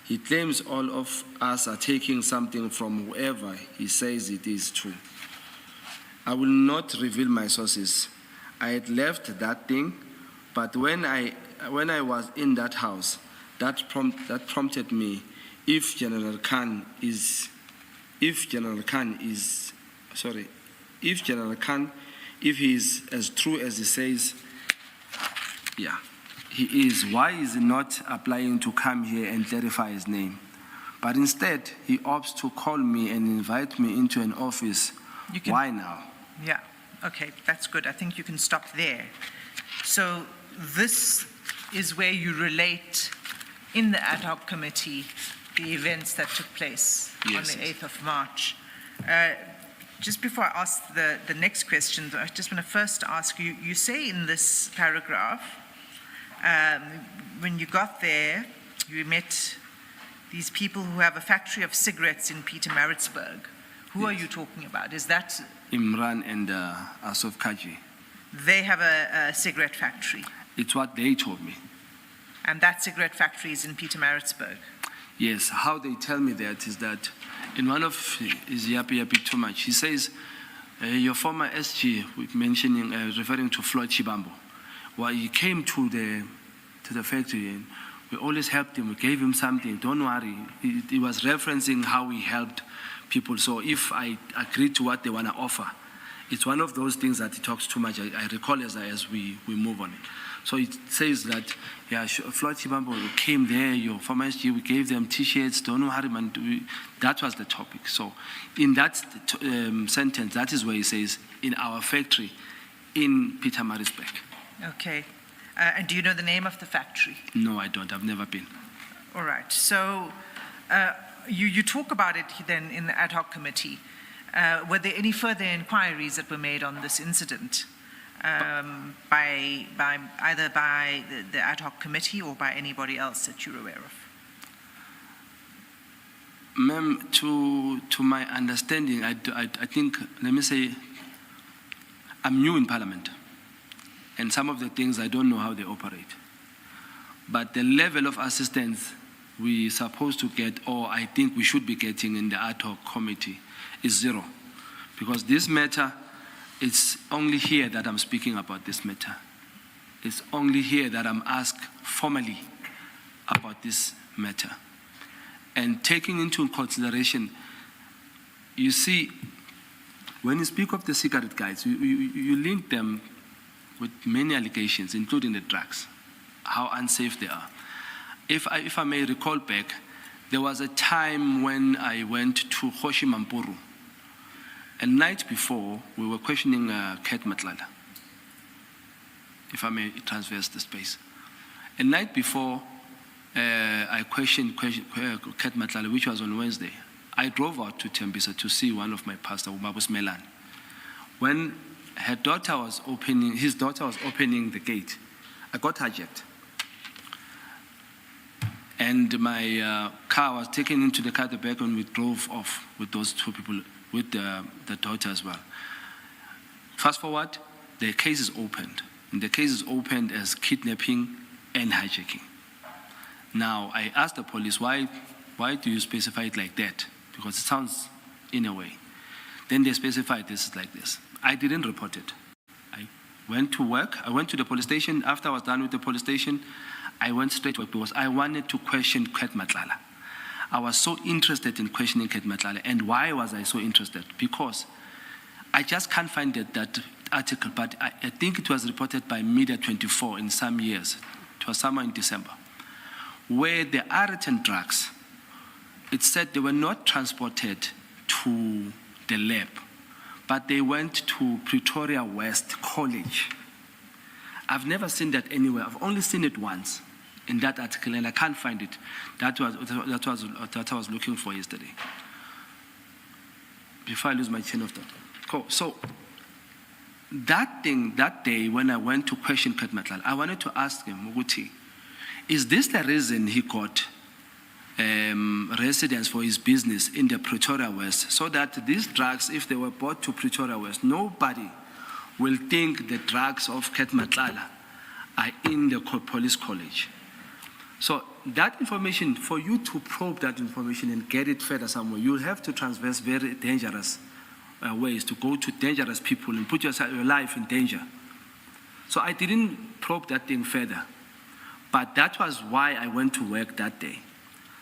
He claims all of us are taking something from whoever he says it is true. I will not reveal my sources. I had left that thing, but when I was in that house, that prompted me. If General Khan is as true as he says, yeah, he is. Why is he not applying to come here and clarify his name? But instead, he opts to call me and invite me into an office. Why now? Yeah, okay, that's good. I think you can stop there. So this is where you relate in the ad hoc committee the events that took place on Yes, the yes. 8th of March. Just before I ask the next question, I just want to first ask you, you say in this paragraph, when you got there, you met these people who have a factory of cigarettes in Pietermaritzburg. Who are you talking about? Is that Imran and Asaf Kaji. they have a cigarette factory, It's what they told me. and that cigarette factory is in Pietermaritzburg? Yes, how they tell me that is that in one of his yappy too much, he says, your former SG, mentioning, referring to Floyd Chibambo, well, he came to the factory and we always helped him, we gave him something, don't worry. He was referencing how he helped people. So if I agree to what they want to offer, it's one of those things that he talks too much. I recall as we move on it. So it says that, yeah, Floyd Chibambo came there, your former SG, we gave them T-shirts, don't worry, man. That was the topic. So in that sentence, that is where he says, in our factory in Pietermaritzburg. Okay. And do you know the name of the factory? No, I don't. I've never been. All right. So you talk about it then in the ad hoc committee. Were there any further inquiries that were made on this incident by either by the ad hoc committee or by anybody else that you're aware of? Ma'am, to my understanding, I think, let me say, I'm new in Parliament. And some of the things I don't know how they operate. But the level of assistance we're supposed to get, or I think we should be getting in the ad hoc committee, is zero. Because this matter, it's only here that I'm speaking about this matter. It's only here that I'm asked formally about this matter. And taking into consideration, you see, when you speak of the cigarette guys, you link them with many allegations, including the drugs, how unsafe they are. If I may recall back, there was a time when I went to Hoshi Mampuru. A night before, we were questioning Kat Madlanga, if I may transverse the space. A night before, I questioned Kat Madlanga, which was on Wednesday. I drove out to Tembisa to see one of my pastors, Umabus Melan. When his daughter was opening the gate, I got hijacked. And my car was taken into the car at the back and we drove off with those two people, with the daughter as well. Fast forward, the case is opened. And the case is opened as kidnapping and hijacking. Now, I asked the police, why do you specify it like that? Because it sounds in a way. Then they specified this is like this. I didn't report it. I went to work. I went to the police station. After I was done with the police station, I went straight to work because I wanted to question Kat Madlanga. I was so interested in questioning Kat Madlanga. And why was I so interested? Because I just can't find that article, but I think it was reported by Media 24 in some years. It was somewhere in December, where the Ariton drugs, it said they were not transported to the lab, but they went to Pretoria West College. I've never seen that anywhere. I've only seen it once in that article, and I can't find it. That I was looking for yesterday. Before I lose my chain of thought. Cool. So that day when I went to question Kat Madlanga, I wanted to ask him, Muguti, is this the reason he got residence for his business in the Pretoria West, so that these drugs, if they were brought to Pretoria West, nobody will think the drugs of Kat Madlanga are in the police college. So that information, for you to probe that information and get it further somewhere, you'll have to transverse very dangerous ways to go to dangerous people and put your life in danger. So I didn't probe that thing further. But that was why I went to work that day.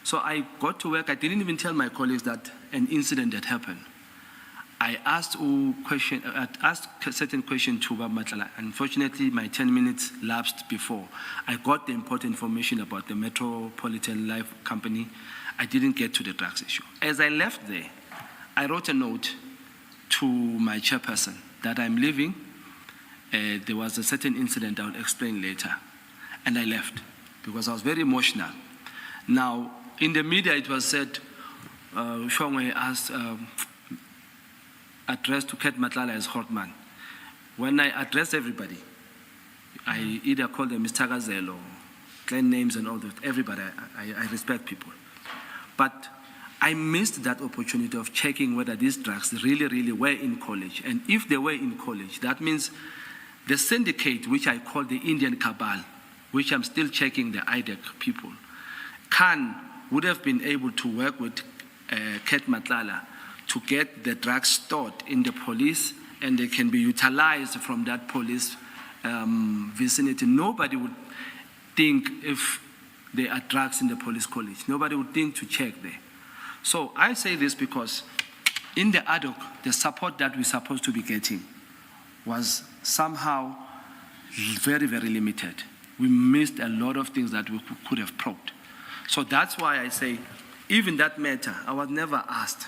So I got to work. I didn't even tell my colleagues that an incident had happened. I asked a certain question to Bob Madlanga. Unfortunately, my 10 minutes lapsed before. I got the important information about the Metropolitan Life Company. I didn't get to the drugs issue. As I left there, I wrote a note to my chairperson that I'm leaving. There was a certain incident I'll explain later. and I left because I was very emotional. Now, in the media, it was said, Shongwe addressed to Kat Matlala as Hortman. When I addressed everybody, I either called them Mr. Gazelle or clan names and all that. Everybody, I respect people. But I missed that opportunity of checking whether these drugs really were in college. And if they were in college, that means the syndicate, which I call the Indian Cabal, which I'm still checking the IDEC people, would have been able to work with Kat Matlala to get the drugs stored in the police, and they can be utilized from that police vicinity. Nobody would think if there are drugs in the police college. Nobody would think to check there. So I say this because in the ad hoc, the support that we're supposed to be getting was somehow very limited. We missed a lot of things that we could have probed. So that's why I say, even that matter, I was never asked.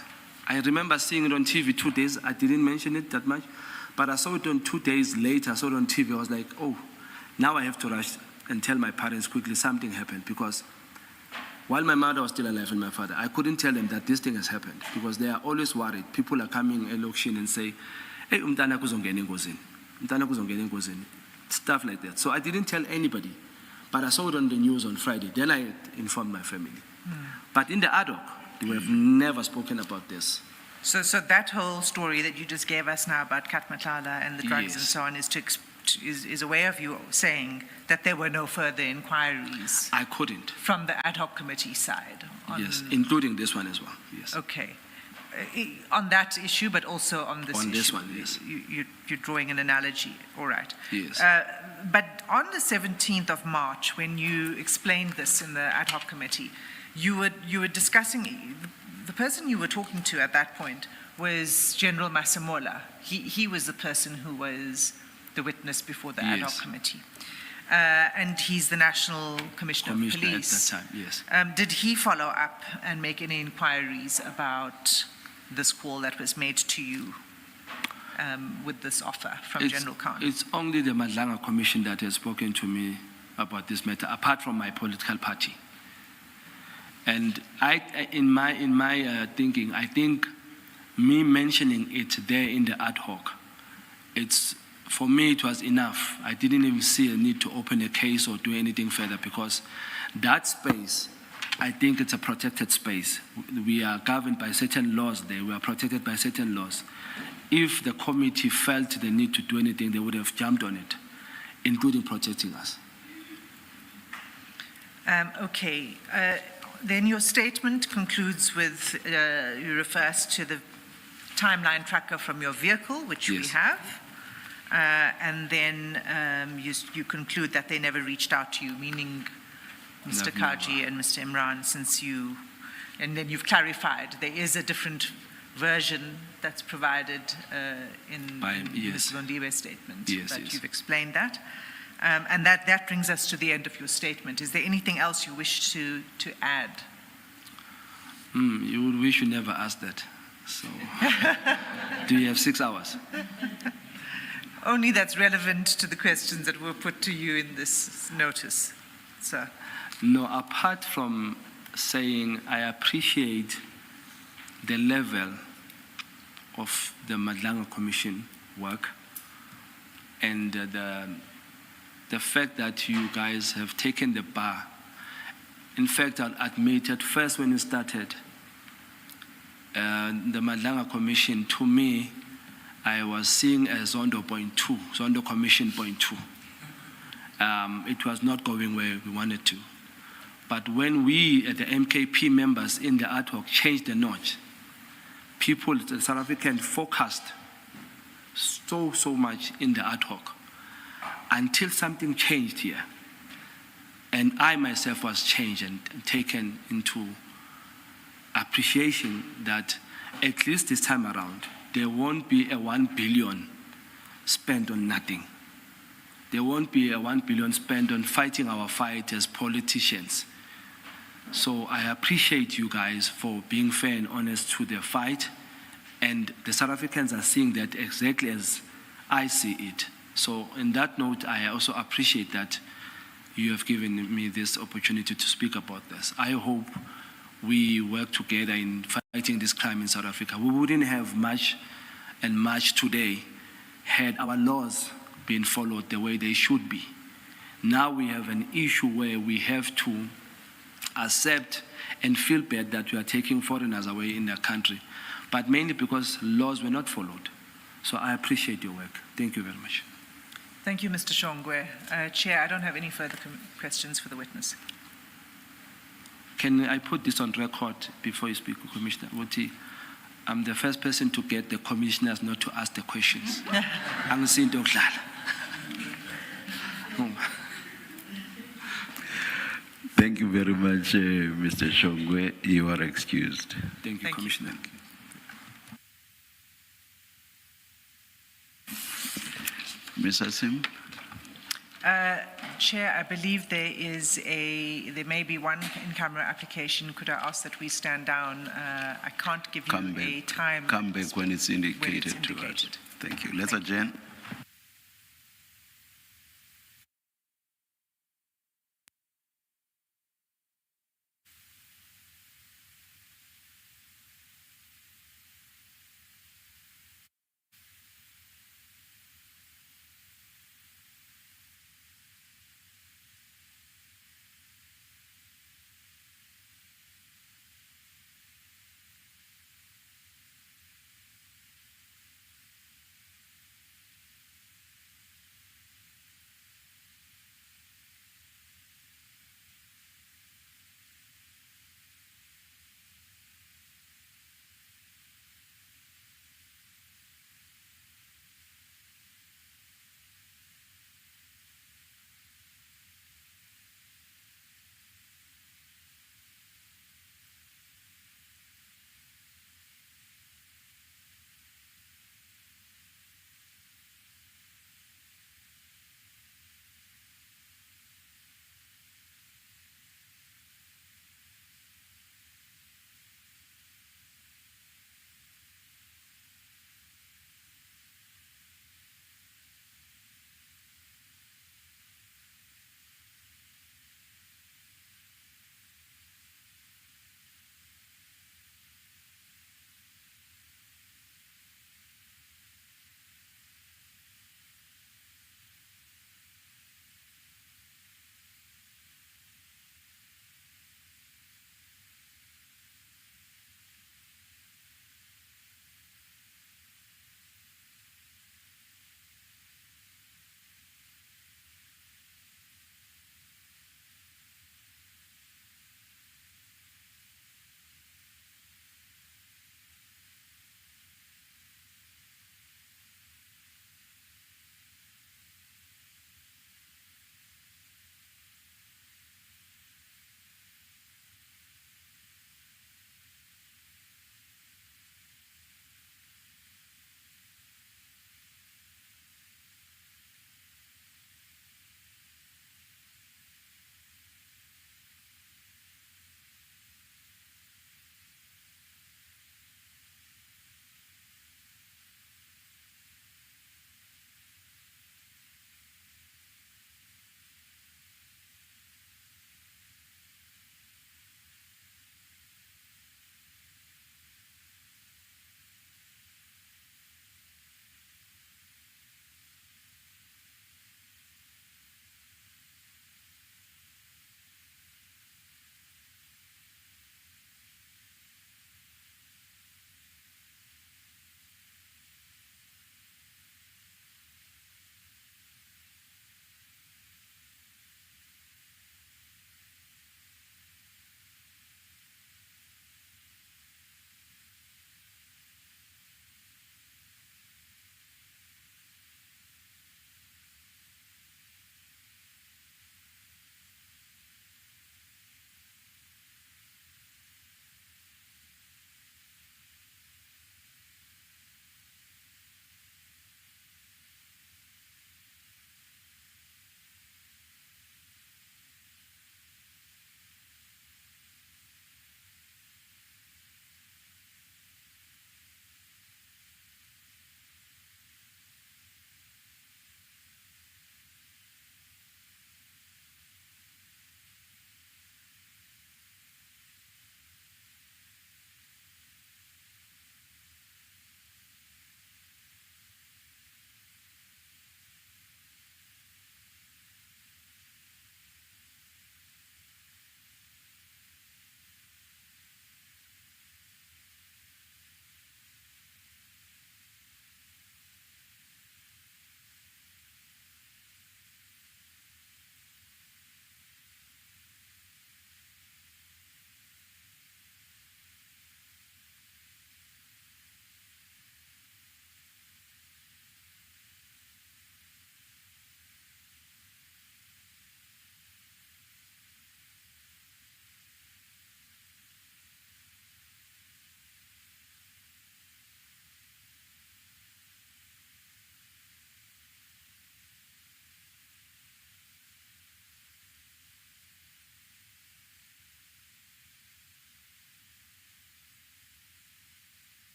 I remember seeing it on TV 2 days. I didn't mention it that much, but I saw it on 2 days later. I saw it on TV. I was like, oh, now I have to rush and tell my parents quickly something happened, because while my mother was still alive and my father, I couldn't tell them that this thing has happened, because they are always worried. People are coming at auction and say, hey, umntana kuzongena engozini, stuff like that. So I didn't tell anybody, but I saw it on the news on Friday. Then I informed my family. But in the ad hoc, we have never spoken about this. So that whole story that you just gave us now about Kat Matlala and the drugs and Yes. so on is a way of you saying that there were no further inquiries I couldn't. from the ad hoc committee side. Yes, including this one as well. Yes. Okay. On that issue, but also on this issue. On this one, yes. You're drawing an analogy. All right. Yes. But on the 17th of March, when you explained this in the ad hoc committee, you were discussing, the person you were talking to at that point was General Masemola. He was the person who was the witness before the ad hoc Yes. committee. And he's the National Commissioner of Police. at that time, yes. Did he follow up and make any inquiries about this call that was made to you with this offer from General Khan? It's only the Madlanga Commission that has spoken to me about this matter, apart from my political party. And in my thinking, I think me mentioning it there in the ad hoc, for me it was enough. I didn't even see a need to open a case or do anything further, because that space, I think it's a protected space. We are governed by certain laws there. We are protected by certain laws. If the committee felt the need to do anything, they would have jumped on it, including protecting us. Okay. Then your statement concludes with, you refers to the timeline tracker from your vehicle, which we Yes. have. And then you conclude that they never reached out to you, meaning Mr. Never. Kaji and Mr. Imran, and then you've clarified there is a different version that's provided in yes. Ms. Londiwe's statement. Yes, but yes. you've explained that. And that brings us to the end of your statement. Is there anything else you wish to add? You would wish you never asked that. So, do you have 6 hours? Only that's relevant to the questions that were put to you in this notice, sir. No, apart from saying I appreciate the level of the Madlanga Commission work and the fact that you guys have taken the bar. In fact, I'll admit at first when you started, the Madlanga Commission, to me, I was seeing as Zondo point 2, Zondo Commission point 2. It was not going where we wanted to. But when we, the MKP members in the ad hoc, changed the notch, people, the South Africans focused so much in the ad hoc until something changed here. And I myself was changed and taken into appreciation that at least this time around, there won't be a 1 billion spent on nothing. There won't be a 1 billion spent on fighting our fight as politicians. So I appreciate you guys for being fair and honest to the fight. And the South Africans are seeing that exactly as I see it. So in that note, I also appreciate that you have given me this opportunity to speak about this. I hope we work together in fighting this crime in South Africa. We wouldn't have much today had our laws been followed the way they should be. Now we have an issue where we have to accept and feel bad that we are taking foreigners away in their country, but mainly because laws were not followed. So I appreciate your work. Thank you very much. Thank you, Mr. Shongwe. Chair, I don't have any further questions for the witness. Can I put this on record before you speak, Commissioner Wuti? I'm the first person to get the commissioners not to ask the questions. Thank you very much, Mr. Shongwe. You are excused. Thank you, Thank you. Commissioner. Ms. Asim? Chair, I believe there may be one in-camera application. Could I ask that we stand down? I can't give you a time. Come back when it's indicated to us. indicated. Thank you. Let's adjourn.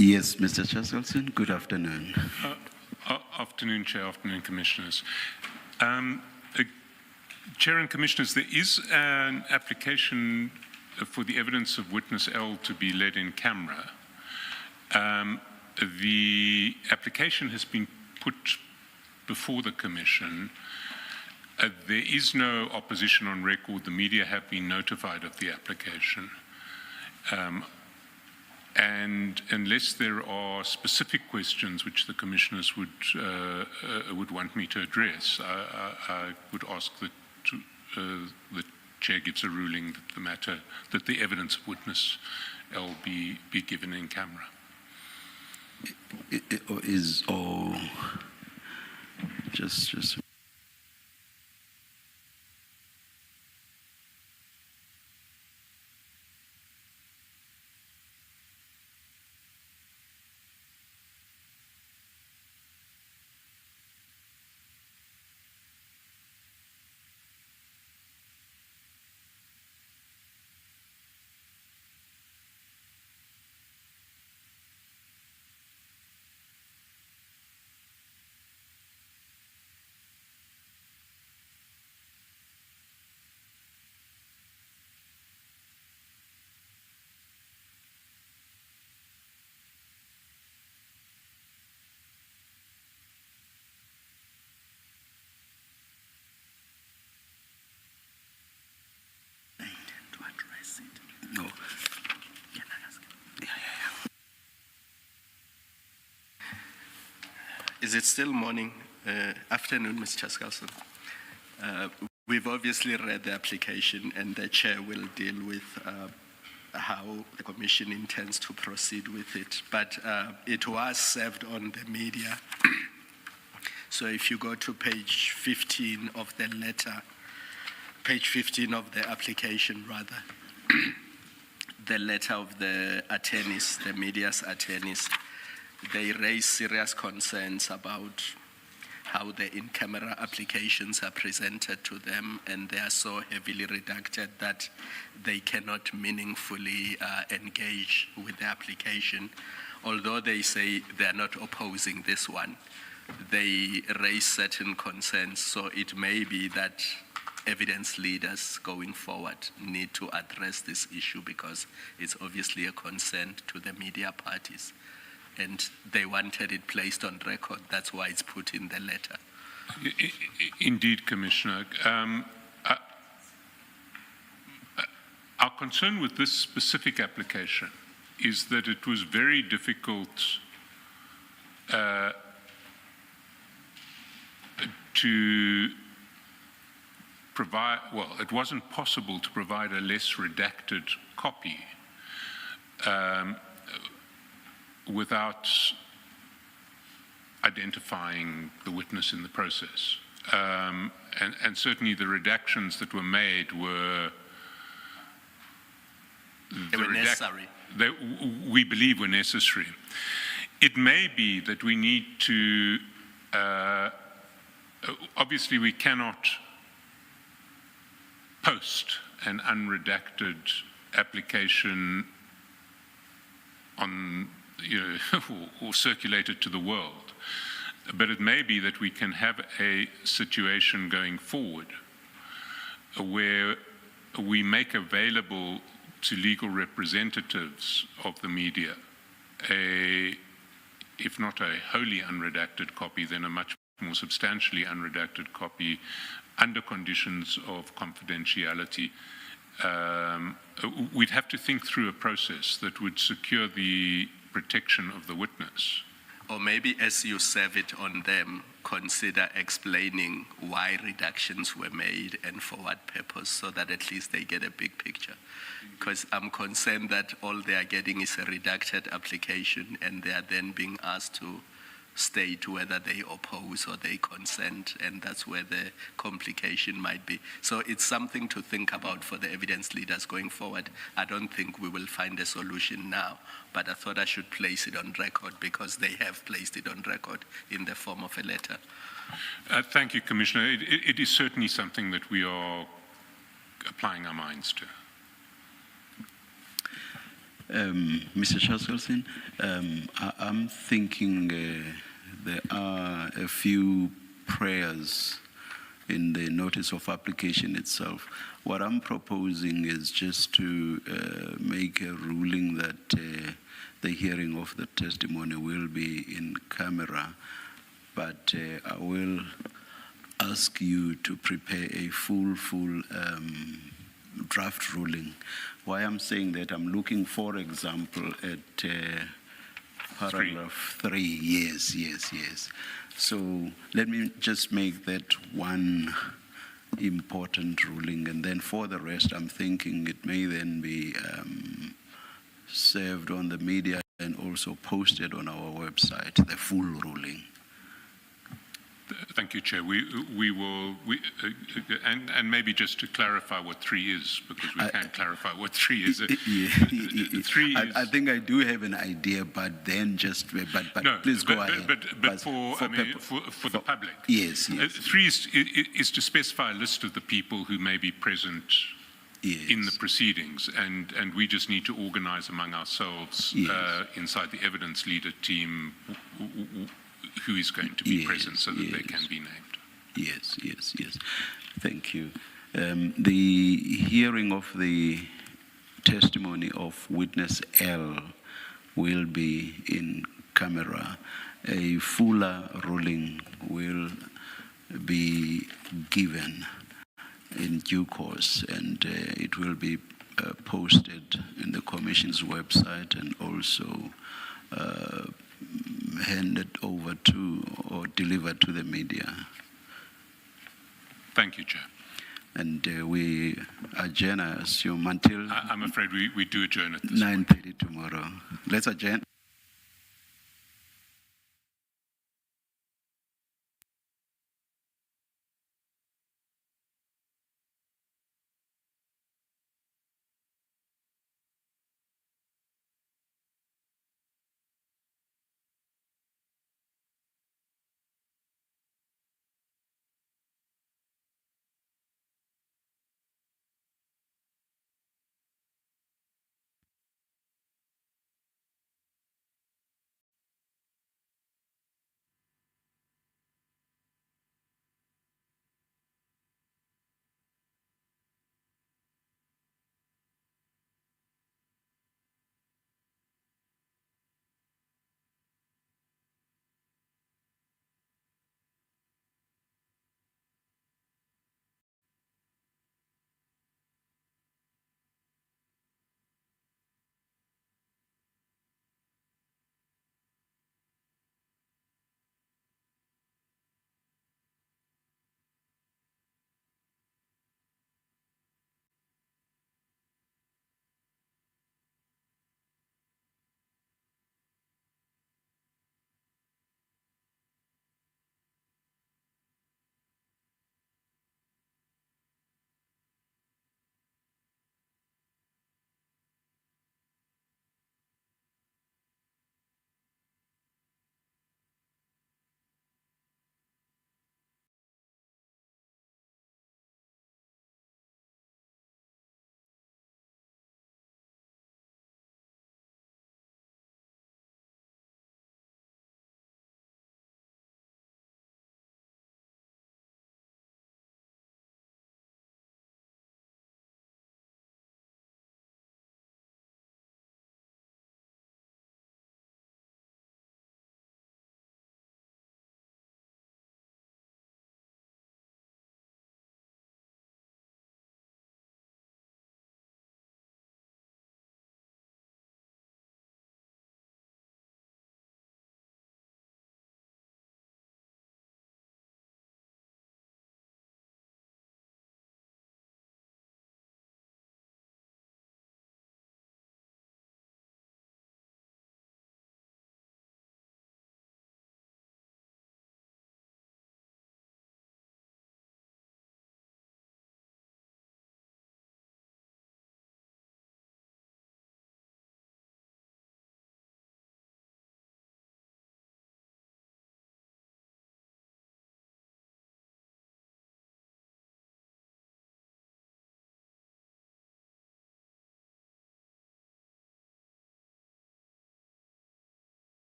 Yes, Mr. Chasselson, good afternoon. Afternoon, Chair. Afternoon, Commissioners. Chair and Commissioners, there is an application for the evidence of witness L to be led in camera. The application has been put before the Commission. There is no opposition on record. The media have been notified of the application. And unless there are specific questions which the Commissioners would want me to address, I would ask that the Chair gives a ruling that the evidence of witness L be given in camera. Just. No. Is it still morning? Afternoon, Mr. Chaskelson. We've obviously read the application, and the Chair will deal with how the Commission intends to proceed with it. But it was served on the media. So if you go to page 15 of the letter, page 15 of the application, rather, the letter of the attorneys, the media's attorneys, they raise serious concerns about how the in-camera applications are presented to them, and they are so heavily redacted that they cannot meaningfully engage with the application. Although they say they are not opposing this one, they raise certain concerns, so it may be that evidence leaders going forward need to address this issue because it's obviously a concern to the media parties. And they wanted it placed on record. That's why it's put in the letter. Indeed, Commissioner. Our concern with this specific application is that it was very difficult to provide, well, it wasn't possible to provide a less redacted copy without identifying the witness in the process. And certainly the redactions that were made were... They were necessary. We believe were necessary. It may be that we need to... obviously we cannot post an unredacted application on or circulate it to the world. But it may be that we can have a situation going forward where we make available to legal representatives of the media if not a wholly unredacted copy, then a much more substantially unredacted copy under conditions of confidentiality. We'd have to think through a process that would secure the protection of the witness. Or maybe as you serve it on them, consider explaining why reductions were made and for what purpose, so that at least they get a big picture. Because I'm concerned that all they are getting is a redacted application, and they are then being asked to state whether they oppose or they consent, and that's where the complication might be. So it's something to think about for the evidence leaders going forward. I don't think we will find a solution now, but I thought I should place it on record because they have placed it on record in the form of a letter. Thank you, Commissioner. It is certainly something that we are applying our minds to. Mr. Chaskelson, I'm thinking there are a few prayers in the notice of application itself. What I'm proposing is just to make a ruling that the hearing of the testimony will be in camera, but I will ask you to prepare a full draft ruling. Why I'm saying that, I'm looking, for example, at paragraph 3. Yes. So let me just make that one important ruling, and then for the rest, I'm thinking it may then be served on the media and also posted on our website, the full ruling. Thank you, Chair. We will, and maybe just to clarify what 3 is, because we can't clarify what 3 is. 3 is. I think I do have an idea, but then just, but No, please go ahead. But for the public. Yes. 3 is to specify a list of the people who may be present in the proceedings, and we just need to organize among ourselves inside the evidence leader team who is going to be present so that they can be named. Yes. Thank you. The hearing of the testimony of witness L will be in camera. A fuller ruling will be given in due course, and it will be posted in the Commission's website and also handed over to or delivered to the media. Thank you, Chair. And we adjourn, I assume, until I'm afraid we do adjourn at this 9:30 tomorrow. Let's adjourn.